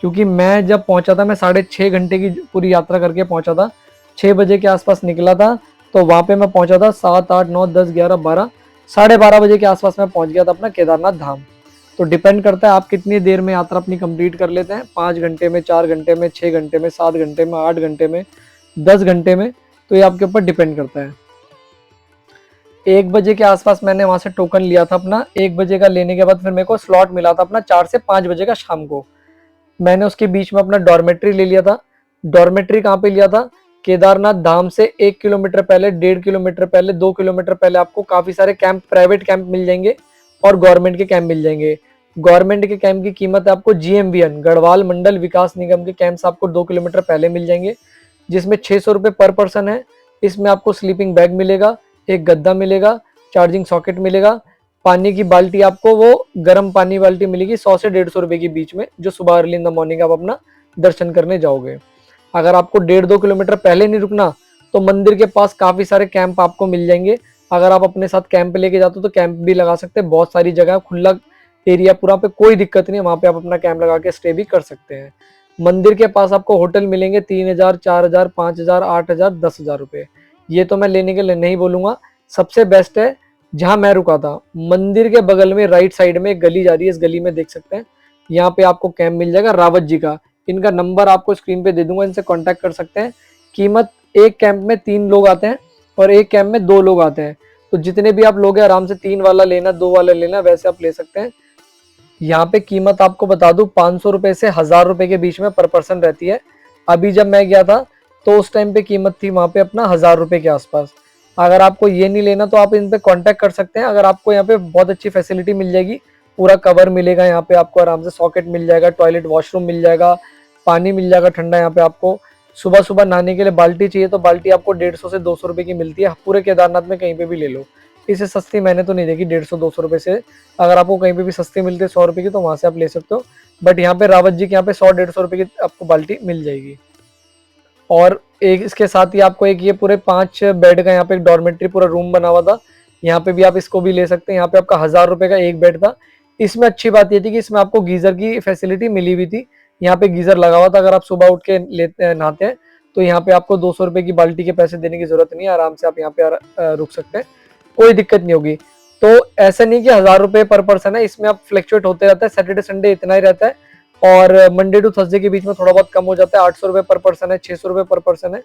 क्योंकि मैं जब पहुंचा था, मैं 6.5 घंटे की पूरी यात्रा करके पहुंचा था, 6 बजे के आसपास निकला था, तो वहाँ पे मैं पहुंचा था 7, 8, 9, 10, 11, 12, 12:30 बजे के आसपास मैं पहुंच गया था अपना केदारनाथ धाम। तो डिपेंड करता है आप कितनी देर में यात्रा अपनी कंप्लीट कर लेते हैं, 5 घंटे में, 4 घंटे में, 6 घंटे में, 7 घंटे में, 8 घंटे में, 10 घंटे में, तो ये आपके ऊपर डिपेंड करता है। 1 बजे के आसपास मैंने वहाँ से टोकन लिया था अपना। 1 बजे का लेने के बाद फिर मेरे को स्लॉट मिला था अपना 4 से 5 बजे का शाम को। मैंने उसके बीच में अपना डॉर्मेट्री ले लिया था। डॉर्मेट्री कहाँ पे लिया था? केदारनाथ धाम से 1 किलोमीटर पहले, 1.5 किलोमीटर पहले, 2 किलोमीटर पहले आपको काफ़ी सारे कैंप, प्राइवेट कैंप मिल जाएंगे और गवर्नमेंट के कैंप मिल जाएंगे। गवर्नमेंट के कैंप की कीमत है आपको GMVN गढ़वाल मंडल विकास निगम के कैंप्स आपको 2 किलोमीटर पहले मिल जाएंगे, जिसमें 600 रुपये पर पर्सन है। इसमें आपको स्लीपिंग बैग मिलेगा, एक गद्दा मिलेगा, चार्जिंग सॉकेट मिलेगा, पानी की बाल्टी आपको वो गर्म पानी बाल्टी मिलेगी 100 से 150 रुपये के बीच में, जो सुबह अर्ली इन द मॉर्निंग आप अपना दर्शन करने जाओगे। अगर आपको 1.5-2 किलोमीटर पहले नहीं रुकना तो मंदिर के पास काफ़ी सारे कैंप आपको मिल जाएंगे। अगर आप अपने साथ कैंप लेके जाते हो तो कैंप भी लगा सकते हैं, बहुत सारी जगह खुला एरिया पूरा पे, कोई दिक्कत नहीं है, वहाँ पे आप अपना कैंप लगा के स्टे भी कर सकते हैं। मंदिर के पास आपको होटल मिलेंगे 3,000, 4,000, 5,000, 8,000, 10,000 रुपये। ये तो मैं लेने के लिए नहीं बोलूँगा, सबसे बेस्ट है जहाँ मैं रुका था मंदिर के बगल में राइट साइड में एक गली जा रही है, इस गली में देख सकते हैं, यहाँ पे आपको कैंप मिल जाएगा रावत जी का। इनका नंबर आपको स्क्रीन पे दे दूंगा, इनसे कांटेक्ट कर सकते हैं। कीमत, एक कैंप में 3 लोग आते हैं और एक कैंप में 2 लोग आते हैं, तो जितने भी आप लोग हैं आराम से 3 वाला लेना, 2 वाला लेना, वैसे आप ले सकते हैं। यहाँ पे कीमत आपको बता दूं 500 रुपए से 1,000 रुपए के बीच में पर पर्सन रहती है। अभी जब मैं गया था तो उस टाइम पे कीमत थी वहाँ पे अपना 1,000 रुपए के आसपास। अगर आपको ये नहीं लेना तो आप इन पे कांटेक्ट कर सकते हैं। अगर आपको यहाँ पे बहुत अच्छी फैसिलिटी मिल जाएगी, पूरा कवर मिलेगा, यहाँ पे आपको आराम से सॉकेट मिल जाएगा, टॉयलेट वॉशरूम मिल जाएगा, पानी मिल जाएगा ठंडा। यहाँ पे आपको सुबह सुबह नहाने के लिए बाल्टी चाहिए तो बाल्टी आपको 150 से 200 रुपए की मिलती है, पूरे केदारनाथ में कहीं पे भी ले लो। इससे सस्ती मैंने तो नहीं देखी 150-200 रुपए से। अगर आपको कहीं पे भी सस्ती मिलती है 100 रुपए की तो वहां से आप ले सकते हो, बट यहाँ पे रावत जी के यहाँ पे 100-150 रुपए की आपको बाल्टी मिल जाएगी। और एक इसके साथ ही आपको एक ये पूरे 5 बेड का यहाँ पे एक डॉर्मेट्री पूरा रूम बना हुआ था, यहाँ पे भी आप इसको भी ले सकते हैं। यहाँ पे आपका 1,000 रुपए का एक बेड था। इसमें अच्छी बात ये थी कि इसमें आपको गीजर की फैसिलिटी मिली हुई थी, यहाँ पे गीजर लगा हुआ था। अगर आप सुबह उठ के लेते नहाते हैं तो यहाँ पे आपको 200 रुपए की बाल्टी के पैसे देने की जरूरत नहीं है, आराम से आप यहाँ पे रुक सकते हैं, कोई दिक्कत नहीं होगी। तो ऐसा नहीं कि 1,000 रुपए पर पर्सन है, इसमें आप फ्लक्चुएट होते रहता है, सैटरडे संडे इतना ही रहता है और मंडे टू थर्सडे के बीच में थोड़ा बहुत कम हो जाता है। 800 रुपए पर पर्सन है, 600 रुपए पर पर्सन है।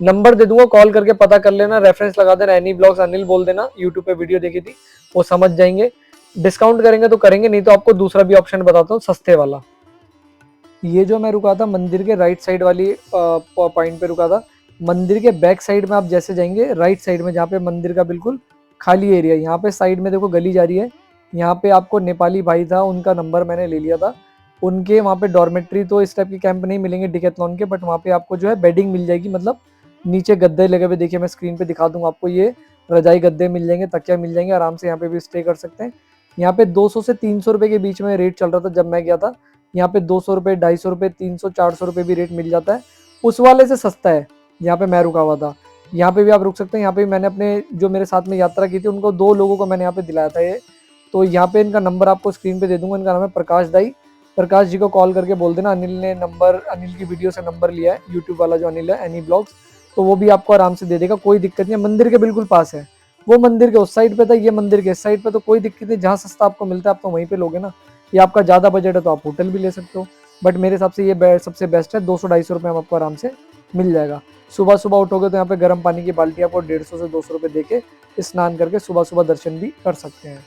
नंबर दे दूंगा, कॉल करके पता कर लेना, रेफरेंस लगा देना, एनी ब्लॉग्स अनिल बोल देना, यूट्यूब पे वीडियो देखी थी, वो समझ जाएंगे। डिस्काउंट करेंगे तो करेंगे, नहीं तो आपको दूसरा भी ऑप्शन बताता हूँ सस्ते वाला। ये जो मैं रुका था मंदिर के राइट साइड वाली पॉइंट पे रुका था। मंदिर के बैक साइड में आप जैसे जाएंगे राइट साइड में, जहाँ पे मंदिर का बिल्कुल खाली एरिया, यहाँ पे साइड में देखो गली जा रही है, यहाँ पे आपको नेपाली भाई था, उनका नंबर मैंने ले लिया था। उनके वहाँ पे डॉर्मेट्री तो इस टाइप के कैंप नहीं मिलेंगे डिकैथलॉन के, बट वहाँ पे आपको जो है बेडिंग मिल जाएगी, मतलब नीचे गद्दे लगे हुए, देखिए मैं स्क्रीन पे दिखा दूंगा आपको, ये रजाई गद्दे मिल जाएंगे, तकिया मिल जाएंगे, आराम से यहाँ पे भी स्टे कर सकते हैं। यहाँ पे 200 से 300 रुपए के बीच में रेट चल रहा था जब मैं गया था। यहाँ पे 200 रुपये, 250 रुपये, 300, 400 रुपये भी रेट मिल जाता है, उस वाले से सस्ता है यहाँ पे मैं रुका हुआ था। यहाँ पे भी आप रुक सकते हैं। यहाँ पे भी मैंने अपने जो मेरे साथ में यात्रा की थी उनको 2 लोगों को मैंने यहाँ पे दिलाया था ये, तो यहाँ पे इनका नंबर आपको स्क्रीन पे दे दूंगा। इनका नाम है प्रकाश दाई। प्रकाश जी को कॉल करके बोल देना अनिल ने नंबर, अनिल की वीडियो से नंबर लिया है, यूट्यूब वाला जो अनिल है एनी ब्लॉग्स, तो वो भी आपको आराम से दे देगा, कोई दिक्कत नहीं है। मंदिर के बिल्कुल पास है, वो मंदिर के उस साइड पे था, ये मंदिर के इस साइड पे, तो कोई दिक्कत नहीं, जहाँ सस्ता आपको मिलता है आप तो वहीं पे लोगे ना। या आपका ज़्यादा बजट है तो आप होटल भी ले सकते हो, बट मेरे हिसाब से ये सबसे बेस्ट है। 200-250 रुपये में आपको आराम से मिल जाएगा। सुबह सुबह उठोगे तो यहाँ पे गर्म पानी की बाल्टी आपको 150 से 200 रुपये दे के स्नान करके सुबह सुबह दर्शन भी कर सकते हैं।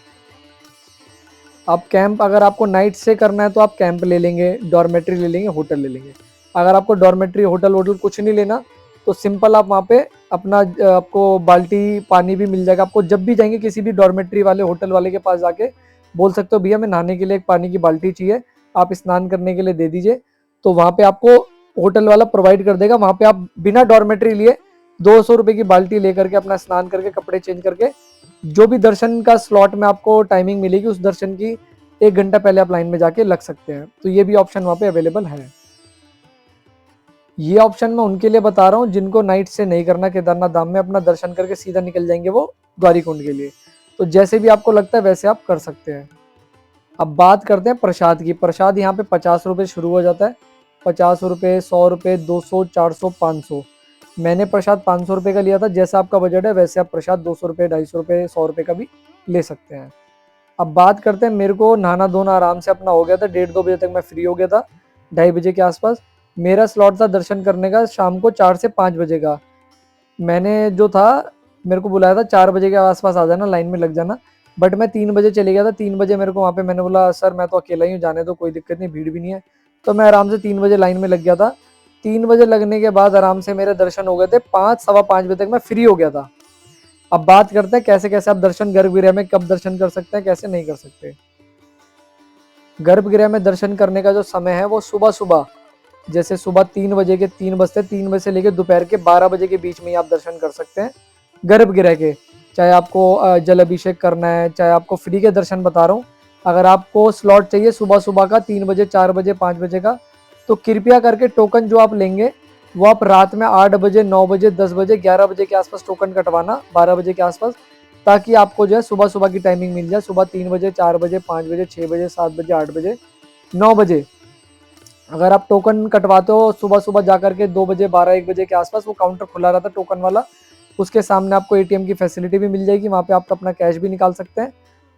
आप कैंप, अगर आपको नाइट से करना है तो आप कैंप ले लेंगे, डॉर्मेट्री ले लेंगे, होटल ले लेंगे। अगर आपको डॉर्मेट्री, होटल वोटल कुछ नहीं लेना तो सिंपल आप वहाँ पे अपना आपको बाल्टी पानी भी मिल जाएगा। आपको जब भी जाएंगे किसी भी डॉर्मेट्री वाले, होटल वाले के पास जाके बोल सकते हो भैया मैं नहाने के लिए एक पानी की बाल्टी चाहिए, आप स्नान करने के लिए दे दीजिए, तो वहाँ पे आपको होटल वाला प्रोवाइड कर देगा। वहाँ पे आप बिना डॉर्मेट्री लिए 200 रुपये की बाल्टी लेकर के अपना स्नान करके कपड़े चेंज करके जो भी दर्शन का स्लॉट में आपको टाइमिंग मिलेगी उस दर्शन की 1 घंटा पहले आप लाइन में जाके लग सकते हैं। तो ये भी ऑप्शन वहाँ पे अवेलेबल है। ये ऑप्शन मैं उनके लिए बता रहा हूँ जिनको नाइट से नहीं करना, केदारनाथ धाम में अपना दर्शन करके सीधा निकल जाएंगे वो द्वारीकुंड के लिए। तो जैसे भी आपको लगता है वैसे आप कर सकते हैं। अब बात करते हैं प्रसाद की। प्रसाद यहाँ पे 50 रुपये शुरू हो जाता है, 50 रुपये, 100 रुपये, 200, 400, 500। मैंने प्रसाद 500 रुपये का लिया था। जैसा आपका बजट है वैसे आप प्रसाद 200 रुपये, 250 रुपये, 100 रुपये का भी ले सकते हैं। अब बात करते हैं, मेरे को नहाना धोना आराम से अपना हो गया था, 1:30-2 बजे तक मैं फ्री हो गया था, 2:30 बजे के आसपास मेरा स्लॉट था दर्शन करने का, शाम को 4 से 5 बजे का। मैंने जो था, मेरे को बुलाया था 4 बजे के आसपास आ जाना, लाइन में लग जाना, बट मैं 3 बजे चले गया था। 3 बजे मेरे को वहाँ पे मैंने बोला सर मैं तो अकेला ही हूँ, जाने दो, कोई दिक्कत नहीं, भीड़ भी नहीं है, तो मैं आराम से 3 बजे लाइन में लग गया था। 3 बजे लगने के बाद आराम से मेरे दर्शन हो गए थे, 5, सवा 5 बजे तक मैं फ्री हो गया था। अब बात करते हैं कैसे कैसे आप दर्शन गर्भगृह में कब दर्शन कर सकते हैं, कैसे नहीं कर सकते। गर्भगृह में दर्शन करने का जो समय है वो सुबह सुबह, जैसे सुबह 3 बजे के 3 बजते 3 बजे से लेकर दोपहर के 12 बजे के बीच में ही आप दर्शन कर सकते हैं गर्भगृह के। चाहे आपको जल अभिषेक करना है, चाहे आपको फ्री के दर्शन बता रहा हूँ। अगर आपको स्लॉट चाहिए सुबह सुबह का 3 बजे, 4 बजे, 5 बजे का, तो कृपया करके टोकन जो आप लेंगे वो आप रात में 8 बजे, 9 बजे, 10 बजे, 11 बजे के आसपास टोकन कटवाना, 12 बजे के आसपास, ताकि आपको जो है सुबह सुबह की टाइमिंग मिल जाए। सुबह 3 बजे, 4 बजे, 5 बजे, 6 बजे, 7 बजे, 8 बजे, 9 बजे। अगर आप टोकन कटवाते हो सुबह सुबह जाकर के 2 बजे, 12, 1 बजे के आसपास, वो काउंटर खुला रहता है टोकन वाला, उसके सामने आपको एटीएम की फैसिलिटी भी मिल जाएगी, वहाँ पे आप अपना कैश भी निकाल सकते हैं।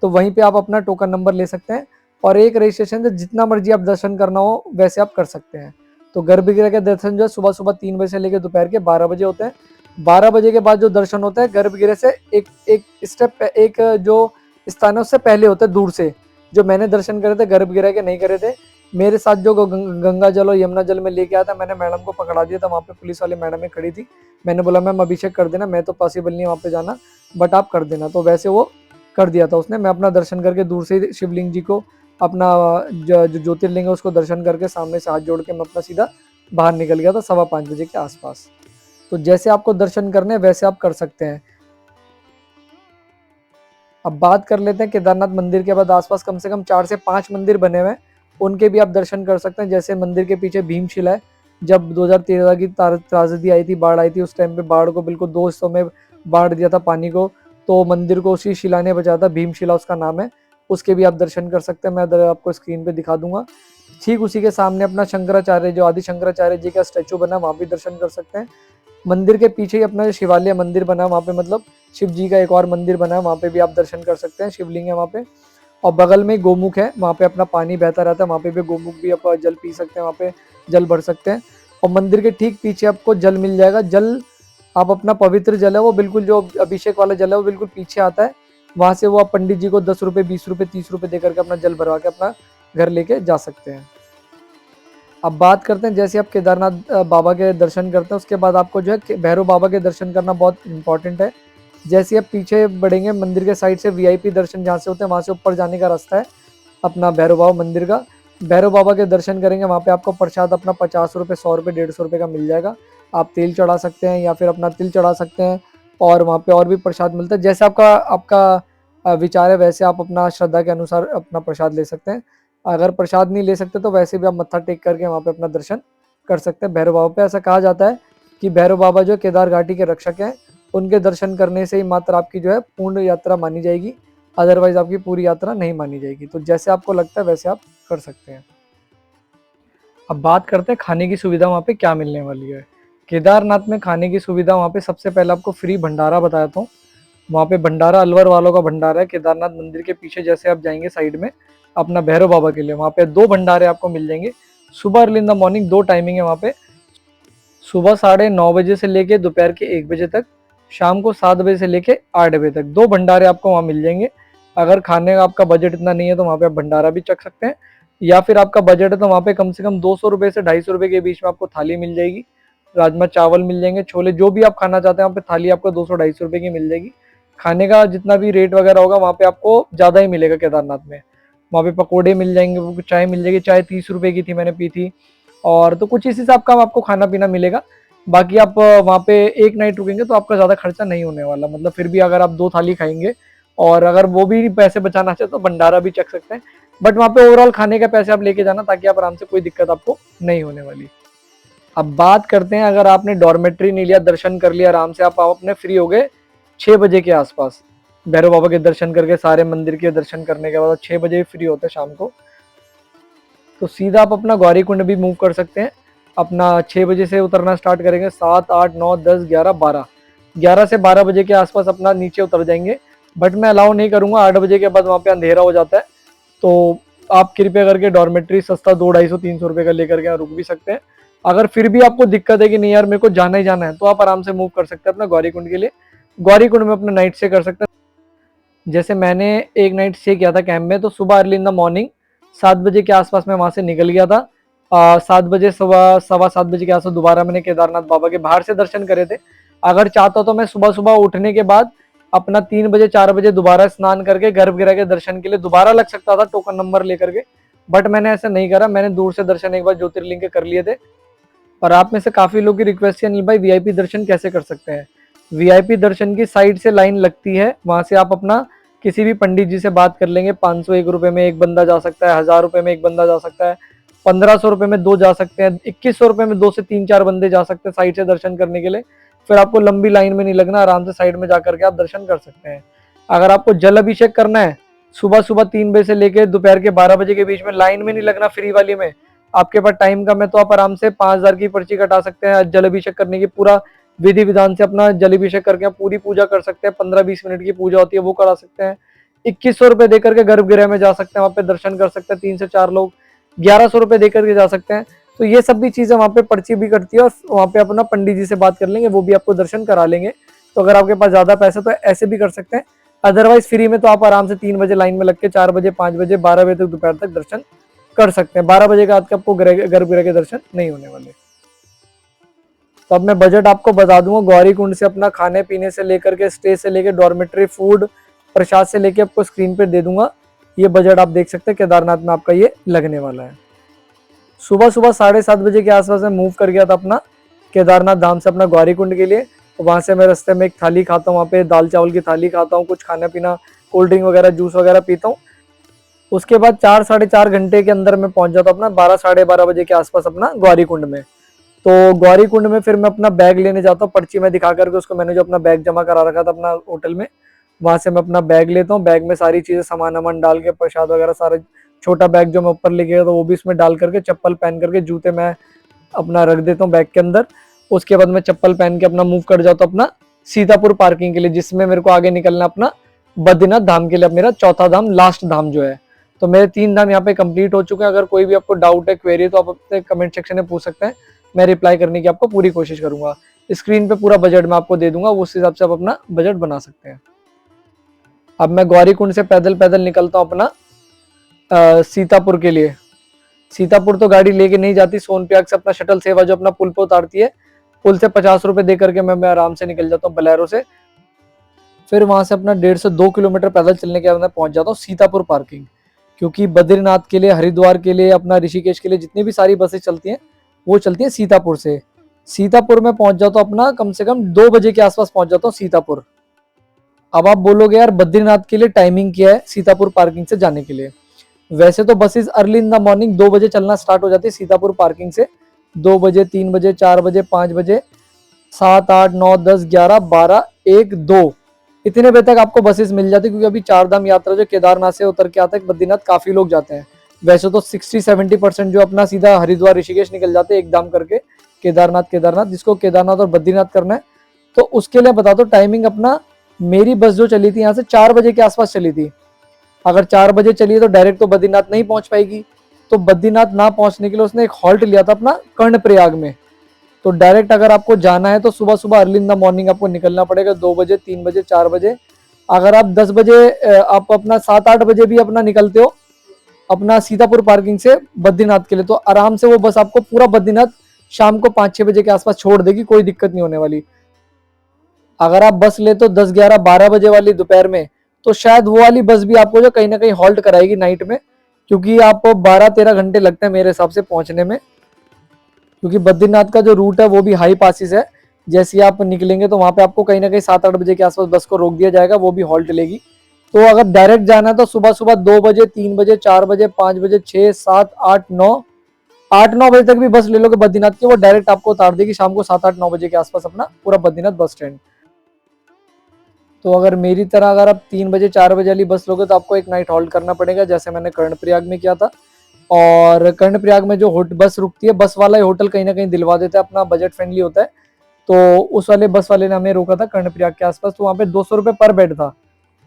तो वहीं पे आप अपना टोकन नंबर ले सकते हैं और एक रजिस्ट्रेशन से जितना मर्जी आप दर्शन करना हो वैसे आप कर सकते हैं। तो गर्भगृह के दर्शन जो है सुबह सुबह 3 बजे से लेकर दोपहर के 12 बजे होते हैं। 12 बजे के बाद जो दर्शन होता है गर्भगृह से एक एक स्टेप, एक जो स्थान है उससे पहले होता है, दूर से। जो मैंने दर्शन करे थे गर्भगृह के नहीं करे थे, मेरे साथ जो गंगा जल और यमुना जल में लेके आया था, मैंने मैडम को पकड़ा दिया था। वहाँ पे पुलिस वाली मैडम खड़ी थी, मैंने बोला मैम अभिषेक कर देना, मैं तो पॉसिबल नहीं है वहाँ पे जाना, बट आप कर देना। तो वैसे वो कर दिया था उसने। मैं अपना दर्शन करके दूर से शिवलिंग जी को, अपना जो ज्योतिर्लिंग है उसको दर्शन करके सामने से हाथ जोड़ के मैं अपना सीधा बाहर निकल गया था 5:15 बजे के आसपास। तो जैसे आपको दर्शन करने वैसे आप कर सकते हैं। अब बात कर लेते हैं केदारनाथ मंदिर के बाद आसपास कम से कम 4 से 5 मंदिर बने हुए हैं, उनके भी आप दर्शन कर सकते हैं। जैसे मंदिर के पीछे भीमशिला है। जब 2013 की त्रासदी आई थी, बाढ़ आई थी, उस टाइम पे बाढ़ को बिल्कुल 2 हिस्सों में बांट दिया था पानी को, तो मंदिर को उसी शिला ने बचाया था, भीमशिला उसका नाम है। उसके भी आप दर्शन कर सकते हैं, मैं आपको स्क्रीन पे दिखा दूंगा। ठीक उसी के सामने अपना शंकराचार्य, जो आदि शंकराचार्य जी का स्टैचू बना, वहाँ भी दर्शन कर सकते हैं। मंदिर के पीछे ही अपना जो शिवालय मंदिर बना है, वहाँ पे मतलब शिव जी का एक और मंदिर बना है, वहाँ पे भी आप दर्शन कर सकते हैं, शिवलिंग है वहाँ पे। और बगल में गोमुख है, वहाँ पे अपना पानी बहता रहता है, वहाँ पे भी गोमुख भी आप जल पी सकते हैं, वहाँ पे जल भर सकते हैं। और मंदिर के ठीक पीछे आपको जल मिल जाएगा। जल आप अपना पवित्र जल है वो बिल्कुल, जो अभिषेक वाला जल है वो बिल्कुल पीछे आता है, वहाँ से वो आप पंडित जी को 10 रुपये, 20 रुपये, 30 रुपये दे करके अपना जल भरवा के अपना घर लेके जा सकते हैं। अब बात करते हैं, जैसे आप केदारनाथ बाबा के दर्शन करते हैं उसके बाद आपको जो है भैरव बाबा के दर्शन करना बहुत इंपॉर्टेंट है। जैसे आप पीछे बढ़ेंगे मंदिर के साइड से वीआईपी दर्शन जहाँ से होते हैं, वहाँ से ऊपर जाने का रास्ता है अपना भैरव बाबा मंदिर का। भैरव बाबा के दर्शन करेंगे, वहाँ पे आपको प्रसाद अपना 50 रुपये, 100 रुपये, 150 रुपये का मिल जाएगा। आप तेल चढ़ा सकते हैं या फिर अपना तिल चढ़ा सकते हैं, और वहाँ पे और भी प्रसाद मिलता है। जैसे आपका आपका विचार है वैसे आप अपना श्रद्धा के अनुसार अपना प्रसाद ले सकते हैं। अगर प्रसाद नहीं ले सकते तो वैसे भी आप मत्था टेक करके वहाँ पे अपना दर्शन कर सकते हैं भैरव बाबा पे। ऐसा कहा जाता है कि भैरव बाबा जो केदार घाटी के रक्षक हैं, उनके दर्शन करने से ही मात्र आपकी जो है पूर्ण यात्रा मानी जाएगी, अदरवाइज आपकी पूरी यात्रा नहीं मानी जाएगी। तो जैसे आपको लगता है वैसे आप कर सकते हैं। अब बात करते हैं खाने की सुविधा वहाँ पे क्या मिलने वाली है। केदारनाथ में खाने की सुविधा वहाँ पे सबसे पहले आपको फ्री भंडारा बताता हूँ। वहाँ पे भंडारा अलवर वालों का भंडारा है। केदारनाथ मंदिर के पीछे जैसे आप जाएंगे साइड में अपना भैरव बाबा के लिए, वहाँ पे 2 भंडारे आपको मिल जाएंगे। सुबह early in the morning 2 timing है वहाँ पे, सुबह 9:30 बजे से लेके दोपहर के 1 बजे तक, शाम को 7 बजे से लेके 8 बजे तक 2 भंडारे आपको वहाँ मिल जाएंगे। अगर खाने का आपका बजट इतना नहीं है तो वहाँ पे आप भंडारा भी चख सकते हैं, या फिर आपका बजट है तो वहाँ पे कम से कम 200 रुपये से 250 रुपये के बीच में आपको थाली मिल जाएगी। राजमा चावल मिल जाएंगे, छोले, जो भी आप खाना चाहते हैं वहाँ पे थाली आपको 200-250 रुपये की मिल जाएगी। खाने का जितना भी रेट वगैरह होगा वहाँ पे आपको ज़्यादा ही मिलेगा केदारनाथ में। वहाँ पे पकोड़े मिल जाएंगे, वो चाय मिल जाएगी, चाय 30 रुपये की थी, मैंने पी थी। और तो कुछ इस हिसाब का आपको खाना पीना मिलेगा। बाकी आप वहाँ पे एक नाइट रुकेंगे तो आपका ज़्यादा खर्चा नहीं होने वाला, मतलब फिर भी अगर आप 2 थाली खाएंगे और अगर वो भी पैसे बचाना चाहे तो भंडारा भी चख सकते हैं, बट वहाँ पे ओवरऑल खाने के पैसे आप लेके जाना ताकि आप आराम से, कोई दिक्कत आपको नहीं होने वाली। अब बात करते हैं, अगर आपने डॉर्मेट्री नहीं लिया, दर्शन कर लिया आराम से, आप अपने फ्री हो गए 6 बजे के आसपास, भैरव बाबा के दर्शन करके सारे मंदिर के दर्शन करने के बाद 6 बजे फ्री होते हैं शाम को, तो सीधा आप अपना गौरी कुंड भी मूव कर सकते हैं। अपना 6 बजे से उतरना स्टार्ट करेंगे, 7, 8, 9, 10, 11, 12, 11 से 12 बजे के आसपास अपना नीचे उतर जाएंगे। बट मैं अलाउ नहीं करूँगा, 8 बजे के बाद वहाँ पे अंधेरा हो जाता है, तो आप कृपया करके डॉर्मेट्री सस्ता 200-250 रुपये का लेकर के यहाँ रुक भी सकते हैं। अगर फिर भी आपको दिक्कत है कि नहीं यार मेरे को जाना ही जाना है, तो आप आराम से मूव कर सकते हैं अपना गौरी कुंड के लिए। गौरी कुंड में अपना नाइट स्टे कर सकते हैं। जैसे मैंने एक नाइट स्टे किया था कैंप में, तो सुबह अर्ली इन द मॉर्निंग 7 बजे के आसपास मैं वहाँ से निकल गया था। 7 बजे, 7:15 बजे के आसपास दोबारा मैंने केदारनाथ बाबा के बाहर से दर्शन करे थे। अगर चाहता तो मैं सुबह सुबह उठने के बाद अपना 3 बजे, 4 बजे दोबारा स्नान करके गर्भगृह के दर्शन के लिए दोबारा लग सकता था टोकन नंबर लेकर के, बट मैंने ऐसा नहीं करा, मैंने दूर से दर्शन एक बार ज्योतिर्लिंग के कर लिए थे। और आप में से काफ़ी लोग की रिक्वेस्ट है अनिल भाई वीआईपी दर्शन कैसे कर सकते हैं। वीआईपी दर्शन की साइड से लाइन लगती है, वहाँ से आप अपना किसी भी पंडित जी से बात कर लेंगे। 501 रुपये में एक बंदा जा सकता है, 1000 रुपये में एक बंदा जा सकता है, 1500 रुपये में 2 जा सकते हैं, 2100 रुपये में 2 से 3-4 बंदे जा सकते हैं साइड से दर्शन करने के लिए। फिर आपको लंबी लाइन में नहीं लगना, आराम से साइड में जा करके आप दर्शन कर सकते हैं। अगर आपको जल अभिषेक करना है, सुबह सुबह 3 बजे से लेकर दोपहर के 12 बजे के बीच में, लाइन में नहीं लगना फ्री वाली में, आपके पास टाइम कम है, तो आप आराम से 5000 की पर्ची कटा सकते हैं। जल अभिषेक करने की पूरा विधि विधान से अपना जल अभिषेक करके आप पूरी पूजा कर सकते हैं। 15-20 मिनट की पूजा होती है, वो करा सकते हैं। 2100 रुपये देकर के गर्भगृह में जा सकते हैं, वहाँ पे दर्शन कर सकते हैं 3 से 4 लोग। 1100 रुपये देकर के जा सकते हैं। तो ये सब भी चीजें वहाँ पे पर्ची भी करती है, और वहाँ पे अपना पंडित जी से बात कर लेंगे, वो भी आपको दर्शन करा लेंगे। तो अगर आपके पास ज्यादा पैसा तो ऐसे भी कर सकते हैं। अदरवाइज फ्री में तो आप आराम से 3 बजे लाइन में लग के 4 बजे, 5 बजे, 12 बजे तक दोपहर तक दर्शन कर सकते हैं। 12 बजे के बाद आपको गर्भगृह के दर्शन नहीं होने वाले। तो अब मैं बजट आपको बता दूंगा। गौरी कुंड से अपना खाने पीने से लेकर के, स्टे से लेकर, डॉर्मेट्री, फूड, प्रसाद से लेके आपको स्क्रीन पे दे दूंगा। ये बजट आप देख सकते हैं केदारनाथ में आपका ये लगने वाला है। सुबह सुबह 7:30 बजे के आसपास में मूव कर गया था अपना केदारनाथ धाम से अपना गौरी कुंड के लिए। तो वहां से मैं रास्ते में एक थाली खाता हूँ, वहाँ पे दाल चावल की थाली खाता हूँ, कुछ खाना पीना, कोल्ड ड्रिंक वगैरह, जूस वगैरह पीता हूँ। उसके बाद 4-4.5 घंटे के अंदर मैं पहुंच जाता हूँ अपना 12-12:30 बजे के आसपास अपना गौरी कुंड में। तो गौरी कुंड में फिर मैं अपना बैग लेने जाता हूँ, पर्ची में दिखा करके उसको, मैंने जो अपना बैग जमा करा रखा था अपना होटल में, वहां से मैं अपना बैग लेता हूँ। बैग में सारी चीजें, सामान वामान डाल के, प्रसाद वगैरह सारे, छोटा बैग जो मैं ऊपर लेके गया तो वो भी इसमें डाल करके, चप्पल पहन करके, जूते मैं अपना रख देता हूँ बैग के अंदर। उसके बाद मैं चप्पल पहन के अपना मूव कर जाता हूँ अपना सीतापुर पार्किंग के लिए, जिसमें मेरे को आगे निकलना अपना बद्रीनाथ धाम के लिए, अब मेरा चौथा धाम, लास्ट धाम जो है। तो मेरे 3 धाम यहाँ पे कंप्लीट हो चुके हैं। अगर कोई भी आपको डाउट है, क्वेरी है, तो आप अपने कमेंट सेक्शन में पूछ सकते हैं, मैं रिप्लाई करने की आपको पूरी कोशिश करूंगा। स्क्रीन पे पूरा बजट मैं आपको दे दूंगा, उस हिसाब से आप अपना बजट बना सकते हैं। अब मैं गौरी कुंड से पैदल पैदल निकलता हूँ अपना सीतापुर के लिए। सीतापुर तो गाड़ी लेके नहीं जाती, सोनप्रयाग से अपना शटल सेवा जो अपना पुल पे उतारती है, पुल से 50 रुपए दे करके मैं आराम से निकल जाता हूँ बलेरो से। फिर वहां से अपना 1.5 से 2 किलोमीटर पैदल चलने के बाद मैं पहुंच जाता हूँ सीतापुर पार्किंग। क्योंकि बद्रीनाथ के लिए, हरिद्वार के लिए, अपना ऋषिकेश के लिए जितनी भी सारी बसें चलती हैं वो चलती है सीतापुर से। सीतापुर में पहुंच जाता हूँ अपना कम से कम 2 बजे के आसपास पहुंच जाता हूँ सीतापुर। अब आप बोलोगे यार बद्रीनाथ के लिए टाइमिंग क्या है सीतापुर पार्किंग से जाने के लिए। वैसे तो buses early in the morning 2 बजे चलना स्टार्ट हो जाती है सीतापुर पार्किंग से। 2 बजे, 3 बजे, 4 बजे, 5 बजे, 7, 8, 9, 10, 11, 12, 1, 2 इतने बजे तक आपको बसेस मिल जाती है। क्योंकि अभी 4 धाम यात्रा जो केदारनाथ से उतर के आता है बद्रीनाथ, काफी लोग जाते हैं। वैसे तो 60-70% जो अपना सीधा हरिद्वार ऋषिकेश निकल जाते हैं एक धाम करके, केदारनाथ, जिसको केदारनाथ और बद्रीनाथ करना है। तो उसके लिए बता दो टाइमिंग अपना, मेरी बस जो चली थी यहाँ से 4 बजे के आसपास चली थी। अगर 4 बजे चली तो डायरेक्ट तो बद्रीनाथ नहीं पहुंच पाएगी। तो बद्रीनाथ ना पहुंचने के लिए उसने एक हॉल्ट लिया था अपना कर्णप्रयाग में। तो डायरेक्ट अगर आपको जाना है तो सुबह सुबह अर्ली इन द मॉर्निंग आपको निकलना पड़ेगा, 2 बजे, 3 बजे, 4 बजे। अगर आप 10 बजे, आप अपना 7-8 बजे भी अपना निकलते हो अपना सीतापुर पार्किंग से बद्रीनाथ के लिए, तो आराम से वो बस आपको पूरा बद्रीनाथ शाम को 5-6 बजे के आसपास छोड़ देगी, कोई दिक्कत नहीं होने वाली। अगर आप बस ले तो 10, 11, 12 बजे वाली दोपहर में, तो शायद वो वाली बस भी आपको जो कहीं ना कहीं हॉल्ट कराएगी नाइट में। क्योंकि आपको 12-13 घंटे लगते हैं मेरे हिसाब से पहुंचने में। क्योंकि बद्रीनाथ का जो रूट है वो भी हाई पासिस है। जैसे आप निकलेंगे तो वहां पे आपको कहीं ना कहीं 7-8 बजे के आसपास बस को रोक दिया जाएगा, वो भी हॉल्ट लेगी। तो अगर डायरेक्ट जाना है तो सुबह सुबह 2 बजे, 3 बजे, 4 बजे, 5 बजे, 6, 7, 8, 9, 8-9 बजे तक भी बस ले लोगे बद्रीनाथ की, वो डायरेक्ट आपको उतार देगी शाम को 7-8-9 बजे के आसपास अपना पूरा बद्रीनाथ बस स्टैंड। तो अगर मेरी तरह अगर आप 3 बजे, 4 बजे वाली बस लोगे तो आपको एक नाइट हॉल्ट करना पड़ेगा, जैसे मैंने कर्णप्रयाग में किया था। और कर्णप्रयाग में जो बस रुकती है, बस वाला ही होटल कहीं ना कहीं दिलवा देता है, अपना बजट फ्रेंडली होता है। तो उस वाले बस वाले ने हमें रोका था कर्णप्रयाग के आसपास। तो वहाँ पे 200 रुपये पर बेड था,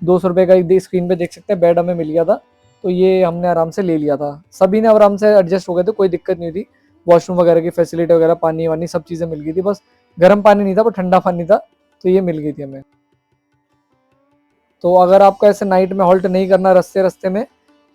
200 रुपये का एक स्क्रीन पे देख सकते हैं बेड हमें मिल गया था। तो ये हमने आराम से ले लिया था, सभी ने आराम से एडजस्ट हो गए थे, कोई दिक्कत नहीं थी। वॉशरूम वगैरह की फैसिलिटी वगैरह, पानी वानी सब चीज़ें मिल गई थी, बस गर्म पानी नहीं था, पर ठंडा पानी था, तो ये मिल गई थी हमें। तो अगर आपको ऐसे नाइट में हॉल्ट नहीं करना रास्ते रास्ते में,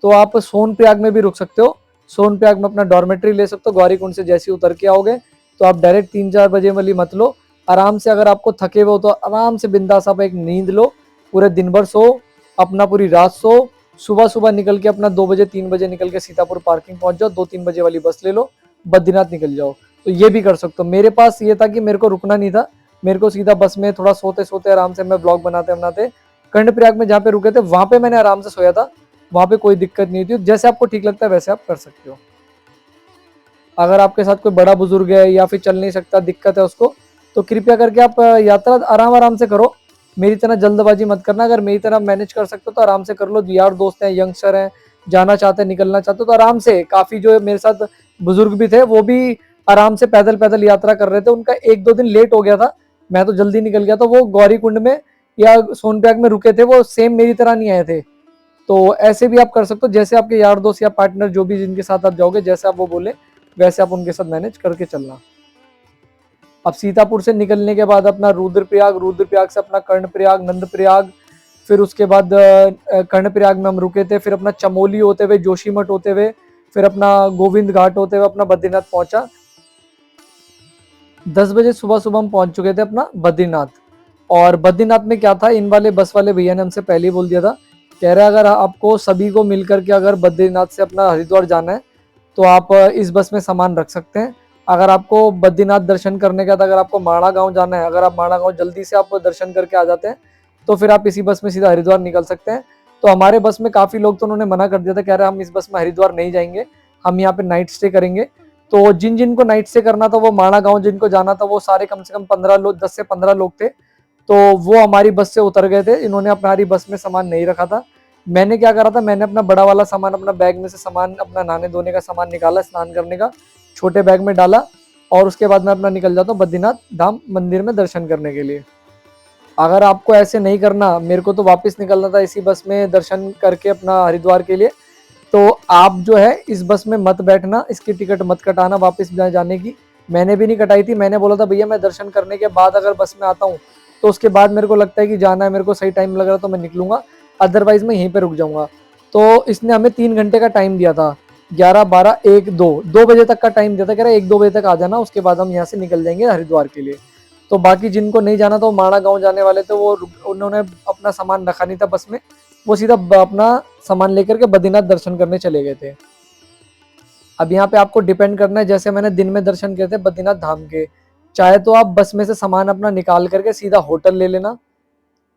तो आप सोनप्रयाग में भी रुक सकते हो। सोनप्रयाग में अपना डॉर्मेट्री ले सकते हो। गौरी कुंड से जैसे ही उतर के आओगे तो आप डायरेक्ट 3-4 बजे वाली मत लो, आराम से अगर आपको थके हुए हो तो आराम से बिंदास आप एक नींद लो, पूरे दिन भर सो, अपना पूरी रात सो, सुबह सुबह निकल के अपना 2 बजे 3 बजे निकल के सीतापुर पार्किंग पहुंच जाओ, 2-3 बजे वाली बस ले लो, बद्रीनाथ निकल जाओ। तो ये भी कर सकते हो। मेरे पास ये था कि मेरे को रुकना नहीं था, मेरे को सीधा बस में थोड़ा सोते सोते आराम से मैं ब्लॉग बनाते बनाते कर्णप्रयाग में जहाँ पे रुके थे वहां पे मैंने आराम से सोया था, वहां पे कोई दिक्कत नहीं थी। जैसे आपको ठीक लगता है वैसे आप कर सकते हो। अगर आपके साथ कोई बड़ा बुजुर्ग है या फिर चल नहीं सकता, दिक्कत है उसको, तो कृपया करके आप यात्रा आराम आराम से करो, मेरी तरह जल्दबाजी मत करना। अगर मेरी तरह मैनेज कर सकते हो तो आराम से कर लो। यार दोस्त हैं, यंगस्टर हैं, जाना चाहते हैं, निकलना चाहते हो तो आराम से। काफी जो है मेरे साथ बुजुर्ग भी थे, वो भी आराम से पैदल पैदल यात्रा कर रहे थे। उनका 1-2 दिन लेट हो गया था, मैं तो जल्दी निकल गया था। वो गौरी कुंड में या सोनप्रयाग में रुके थे, वो सेम मेरी तरह नहीं आए थे। तो ऐसे भी आप कर सकते हो, जैसे आपके यार दोस्त या पार्टनर जो भी जिनके साथ आप जाओगे, जैसे आप वो बोले वैसे आप उनके साथ मैनेज करके चलना। अब सीतापुर से निकलने के बाद अपना रुद्रप्रयाग, रुद्रप्रयाग से अपना कर्णप्रयाग, नंदप्रयाग, फिर उसके बाद कर्णप्रयाग में हम रुके थे, फिर अपना चमोली होते हुए, जोशीमठ होते हुए, फिर अपना गोविंद घाट होते हुए अपना बद्रीनाथ पहुंचा। 10 बजे सुबह सुबह हम पहुंच चुके थे अपना बद्रीनाथ। और बद्रीनाथ में क्या था, इन वाले बस वाले भैया ने हमसे पहले ही बोल दिया था, कह रहे अगर आपको सभी को मिलकर के अगर बद्रीनाथ से अपना हरिद्वार जाना है तो आप इस बस में सामान रख सकते हैं। अगर आपको बद्रीनाथ दर्शन करने का था, अगर आपको माणा गांव जाना है, अगर आप माणा गांव जल्दी से आप दर्शन करके आ जाते हैं तो फिर आप इसी बस में सीधा हरिद्वार निकल सकते हैं। तो हमारे बस में काफ़ी लोग तो उन्होंने मना कर दिया था, कह रहे हम इस बस में हरिद्वार नहीं जाएंगे, हम यहाँ पे नाइट स्टे करेंगे। तो जिन जिन को नाइट स्टे करना था, वो माणा गाँव जिनको जाना था, वो सारे कम से कम 15 लोग, 10 से 15 लोग थे। तो वो हमारी बस से उतर गए थे। इन्होंने हमारी बस में सामान नहीं रखा था। मैंने क्या करा था, मैंने अपना बड़ा वाला सामान, अपना बैग में से सामान, अपना नहाने धोने का सामान निकाला, स्नान करने का छोटे बैग में डाला, और उसके बाद मैं अपना निकल जाता हूँ बद्रीनाथ धाम मंदिर में दर्शन करने के लिए। अगर आपको ऐसे नहीं करना, मेरे को तो वापस निकलना था इसी बस में दर्शन करके अपना हरिद्वार के लिए, तो आप जो है इस बस में मत बैठना, इसकी टिकट मत कटाना वापस जाने की। मैंने भी नहीं कटाई थी, मैंने बोला था भैया मैं दर्शन करने के बाद अगर बस में आता हूँ तो उसके बाद मेरे को लगता है कि जाना है, मेरे को सही टाइम लग रहा है तो मैं निकलूंगा, अदरवाइज मैं यहीं पे रुक जाऊंगा। तो इसने हमें 3 घंटे का टाइम दिया था, 11, 12, 1, 2 बजे तक का टाइम दिया था। कह रहा 1-2 बजे तक आ जाना, उसके बाद हम यहाँ से निकल जाएंगे हरिद्वार के लिए। तो बाकी जिनको नहीं जाना था, वो माणा गाँव जाने वाले थे, वो उन्होंने अपना सामान रखा नहीं था बस में, वो सीधा अपना सामान लेकर के बद्रीनाथ दर्शन करने चले गए थे। अब यहाँ पे आपको डिपेंड करना है, जैसे मैंने दिन में दर्शन किए थे बद्रीनाथ धाम के, चाहे तो आप बस में से सामान अपना निकाल करके सीधा होटल ले लेना।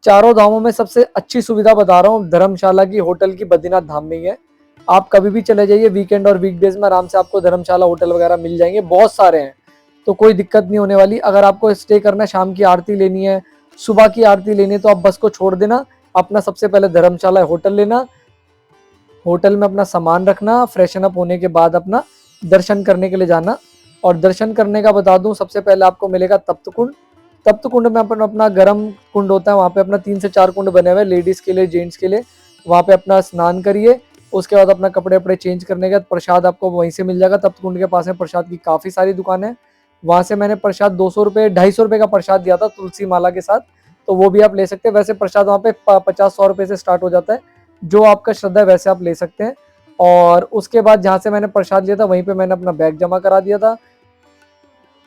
चारों धामों में सबसे अच्छी सुविधा बता रहा हूँ, धर्मशाला की, होटल की बद्रीनाथ धाम में ही है। आप कभी भी चले जाइए, वीकेंड और वीकडेज में आराम से आपको धर्मशाला होटल वगैरह मिल जाएंगे, बहुत सारे हैं, तो कोई दिक्कत नहीं होने वाली। अगर आपको स्टे करना है, शाम की आरती लेनी है, सुबह की आरती लेनी है, तो आप बस को छोड़ देना, अपना सबसे पहले धर्मशाला होटल लेना, होटल में अपना सामान रखना, फ्रेशन अप होने के बाद अपना दर्शन करने के लिए जाना। और दर्शन करने का बता दूं, सबसे पहले आपको मिलेगा तप्त कुंड। तप्त कुंड में अपना गर्म कुंड होता है, वहाँ पे अपना 3 से 4 कुंड बने हुए हैं, लेडीज के लिए, जेंट्स के लिए। वहाँ पे अपना स्नान करिए, उसके बाद अपना कपड़े वपड़े चेंज करने के बाद प्रसाद आपको वहीं से मिल जाएगा। तप्त कुंड के पास में प्रसाद की काफ़ी सारी दुकानें हैं, वहाँ से मैंने प्रसाद 200 रुपये, 250 रुपये का प्रसाद दिया था तुलसी माला के साथ, तो वो भी आप ले सकते हैं। वैसे प्रसाद वहाँ पे 50-100 रुपये से स्टार्ट हो जाता है, जो आपका श्रद्धा है वैसे आप ले सकते हैं। और उसके बाद जहाँ से मैंने प्रसाद लिया था वहीं पे मैंने अपना बैग जमा करा दिया था,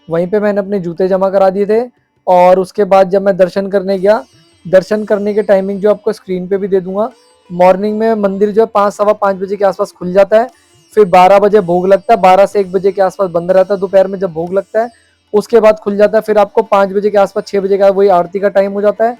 वहीं पे मैंने अपने जूते जमा करा दिए थे। और उसके बाद जब मैं दर्शन करने गया, दर्शन करने के टाइमिंग जो आपको स्क्रीन पे भी दे दूंगा। मॉर्निंग में मंदिर जो है 5, सवा 5 बजे के आसपास खुल जाता है, फिर 12 बजे भोग लगता है, 12 से 1 बजे के आसपास बंद रहता है दोपहर में जब भोग लगता है, उसके बाद खुल जाता है। फिर आपको 5 बजे के आसपास, 6 बजे का वही आरती का टाइम हो जाता है।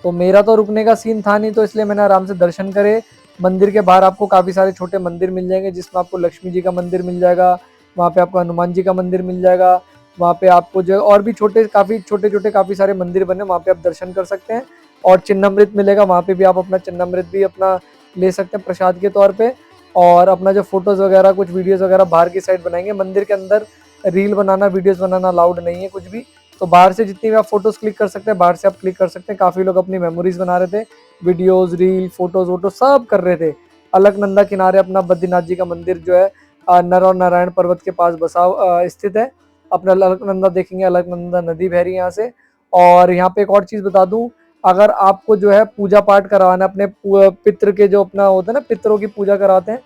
तो मेरा तो रुकने का सीन था नहीं, तो इसलिए मैंने आराम से दर्शन करे। मंदिर के बाहर आपको काफ़ी सारे छोटे मंदिर मिल जाएंगे, जिसमें आपको लक्ष्मी जी का मंदिर मिल जाएगा, वहाँ पे आपको हनुमान जी का मंदिर मिल जाएगा, वहाँ पे आपको जो और भी काफ़ी छोटे छोटे काफ़ी सारे मंदिर बने, वहाँ पे आप दर्शन कर सकते हैं। और चिन्नामृत मिलेगा, वहाँ पे भी आप अपना चिन्नामृत भी अपना ले सकते हैं प्रसाद के तौर पे। और अपना जो फोटोज़ वगैरह, कुछ वीडियोज़ वगैरह बाहर की साइड बनाएंगे। मंदिर के अंदर रील बनाना, वीडियोज़ बनाना अलाउड नहीं है कुछ भी, तो बाहर से जितनी भी आप फोटोज़ क्लिक कर सकते हैं, बाहर से आप क्लिक कर सकते हैं। काफ़ी लोग अपनी मेमोरीज बना रहे थे, वीडियोज़, रील, फोटोज़ वोटो सब कर रहे थे। अलकनंदा किनारे अपना बद्रीनाथ जी का मंदिर जो है नर और नारायण पर्वत के पास स्थित है। अपना अलकनंदा देखेंगे, अलकनंदा नदी बह रही है यहाँ से। और यहाँ पे एक और चीज़ बता दूँ, अगर आपको जो है पूजा पाठ करवाना, अपने पितृ के जो अपना होता है ना, पितरों की पूजा कराते हैं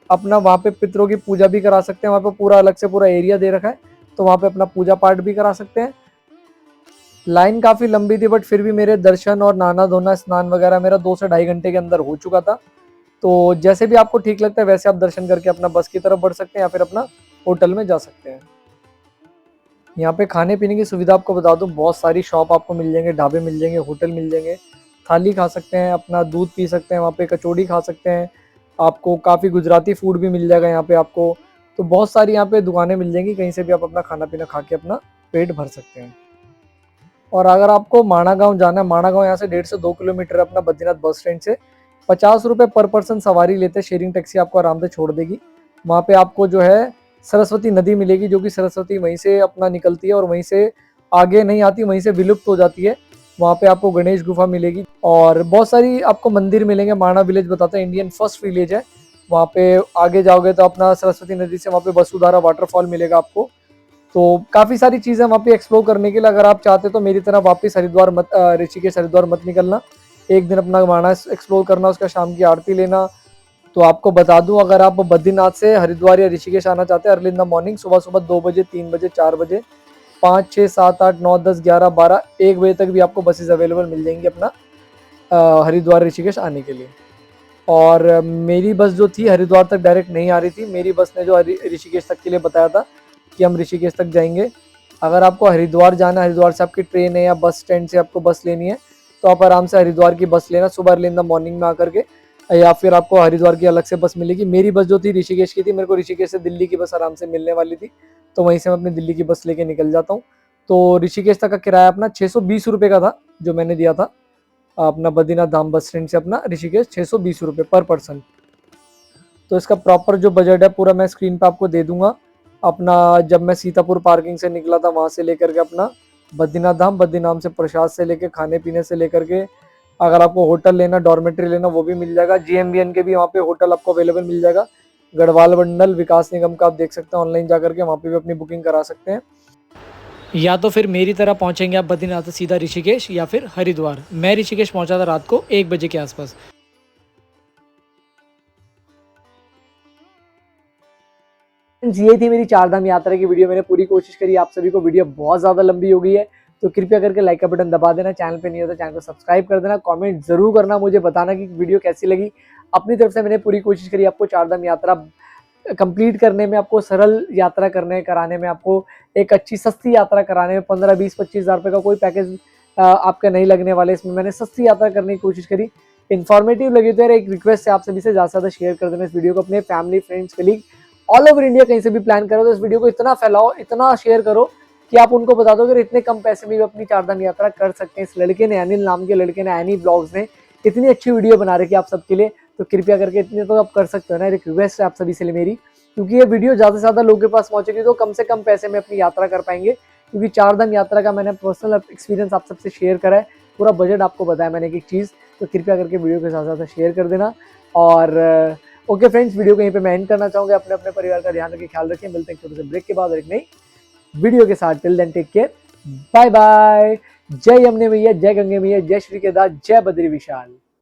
अपना, वहाँ पे पितरों की पूजा भी करा सकते हैं। वहाँ पे पूरा अलग से पूरा एरिया दे रखा है, तो वहाँ पे अपना पूजा पाठ भी करा सकते हैं। लाइन काफ़ी लंबी थी, बट फिर भी मेरे दर्शन और नहाना धोना, स्नान वगैरह मेरा 2 से ढाई घंटे के अंदर हो चुका था। तो जैसे भी आपको ठीक लगता है वैसे आप दर्शन करके अपना बस की तरफ बढ़ सकते हैं या फिर अपना होटल में जा सकते हैं। यहाँ पे खाने पीने की सुविधा आपको बता दूं, बहुत सारी शॉप आपको मिल जाएंगे, ढाबे मिल जाएंगे, होटल मिल जाएंगे। थाली खा सकते हैं, अपना दूध पी सकते हैं, वहाँ पे कचौड़ी खा सकते हैं। आपको काफ़ी गुजराती फूड भी मिल जाएगा यहाँ पे आपको। तो बहुत सारी यहाँ पे दुकानें मिल जाएंगी, कहीं से भी आप अपना खाना पीना खा के अपना पेट भर सकते हैं। और अगर आपको माणा गाँव जाना है, माणा गाँव यहाँ से 1.5 से 2 किलोमीटर अपना बद्रीनाथ बस स्टैंड से। 50 रुपये पर पर्सन सवारी लेते हैं, शेयरिंग टैक्सी आपको आराम से छोड़ देगी। वहाँ पे आपको जो है सरस्वती नदी मिलेगी, जो कि सरस्वती वहीं से अपना निकलती है और वहीं से आगे नहीं आती, वहीं से विलुप्त हो जाती है। वहाँ पे आपको गणेश गुफा मिलेगी और बहुत सारी आपको मंदिर मिलेंगे। माणा विलेज बताता है इंडियन फर्स्ट विलेज है। वहाँ पे आगे जाओगे तो अपना सरस्वती नदी से वहाँ पे वसुधारा वाटरफॉल मिलेगा आपको। तो काफ़ी सारी चीज़ें वहाँ पे एक्सप्लोर करने के लिए अगर आप चाहते तो मेरी तरह वापस हरिद्वार मत ऋषिकेश हरिद्वार मत निकलना। एक दिन अपना माणा एक्सप्लोर करना, उसका शाम की आरती लेना। तो आपको बता दूं, अगर आप बद्रीनाथ से हरिद्वार या ऋषिकेश आना चाहते हैं अर्ली इन द मॉर्निंग, सुबह सुबह 2 बजे, 3 बजे, 4 बजे, 5, 6, 7, 8, 9, 10, 11, 12, 1 बजे तक भी आपको बसेस अवेलेबल मिल जाएंगी अपना हरिद्वार ऋषिकेश आने के लिए। और मेरी बस जो थी हरिद्वार तक डायरेक्ट नहीं आ रही थी। मेरी बस ने जो ऋषिकेश तक के लिए बताया था कि हम ऋषिकेश तक जाएंगे। अगर आपको हरिद्वार जाना है, हरिद्वार से आपकी ट्रेन है या बस स्टैंड से आपको बस लेनी है, तो आप आराम से हरिद्वार की बस लेना सुबह अर्ली इन द मॉर्निंग में आकर के, या फिर आपको हरिद्वार की अलग से बस मिलेगी। मेरी बस जो थी ऋषिकेश की थी, मेरे को ऋषिकेश से दिल्ली की बस आराम से मिलने वाली थी, तो वहीं से मैं अपनी दिल्ली की बस लेके निकल जाता हूँ। तो ऋषिकेश तक का किराया अपना 620 रुपये का था, जो मैंने दिया था अपना बद्रीनाथ धाम बस स्टैंड से अपना ऋषिकेश, 620 रुपये पर पर्सन। तो इसका प्रॉपर जो बजट है पूरा मैं स्क्रीन पे आपको दे दूंगा। अपना जब मैं सीतापुर पार्किंग से निकला था वहाँ से लेकर के अपना बद्रीनाथ धाम, बद्रीनाथ से प्रसाद से लेकर खाने पीने से लेकर के, अगर आपको होटल लेना, डॉर्मेट्री लेना, वो भी मिल जाएगा। GMBN के भी वहाँ पे होटल आपको अवेलेबल मिल जाएगा। गढ़वाल मंडल विकास निगम का आप देख सकते हैं, ऑनलाइन जाकर के वहाँ पे भी अपनी बुकिंग करा सकते हैं। या तो फिर मेरी तरह पहुंचेंगे आप बद्रीनाथ से सीधा ऋषिकेश या फिर हरिद्वार। मैं ऋषिकेश पहुंचा था रात को 1 बजे के आसपास। ये थी मेरी 4 धाम यात्रा की वीडियो। मैंने पूरी कोशिश करी आप सभी को, वीडियो बहुत ज़्यादा लंबी हो गई है, तो कृपया करके लाइक का बटन दबा देना। चैनल पे नहीं हो तो चैनल को सब्सक्राइब कर देना। कमेंट जरूर करना, मुझे बताना कि वीडियो कैसी लगी। अपनी तरफ से मैंने पूरी कोशिश करी आपको 4 धाम यात्रा कंप्लीट करने में, आपको सरल यात्रा कराने में, आपको एक अच्छी सस्ती यात्रा कराने में। 15, 20, 25 हज़ार रुपये का कोई पैकेज आपका नहीं लगने वाले इसमें। मैंने सस्ती यात्रा करने की कोशिश करी। इन्फॉर्मेटिव लगी तो यार एक रिक्वेस्ट है आप सभी से, ज़्यादा से ज़्यादा शेयर कर देना इस वीडियो को अपने family, friends, colleague all over India कहीं से भी प्लान करो तो इस वीडियो को इतना फैलाओ, इतना शेयर करो कि आप उनको बता दो कि इतने कम पैसे में भी अपनी 4 धाम यात्रा कर सकते हैं। इस लड़के ने, अनिल नाम के लड़के ने, एनी ब्लॉग्स ने इतनी अच्छी वीडियो बना रखी है आप सबके लिए, तो कृपया करके इतने तो आप कर सकते हो ना। एक रिक्वेस्ट है आप सभी से मेरी, क्योंकि ये वीडियो ज़्यादा से ज़्यादा लोगों के पास पहुंचेगी तो कम से कम पैसे में अपनी यात्रा कर पाएंगे। क्योंकि 4 धाम यात्रा का मैंने पर्सनल एक्सपीरियंस आप सबसे शेयर करा है, पूरा बजट आपको बताया मैंने एक चीज़, तो कृपया करके वीडियो के साथ साथ शेयर कर देना। और ओके फ्रेंड्स, वीडियो को यहीं पे मैं एंड करना चाहूँगा। अपने अपने परिवार का ध्यान रखिए, ख्याल रखिए। मिलते हैं छोटे से ब्रेक के बाद और एक नई वीडियो के साथ। Till then take care, bye bye. जय यमुने मैया, जय गंगे मैया, जय श्री केदार, जय बद्री विशाल।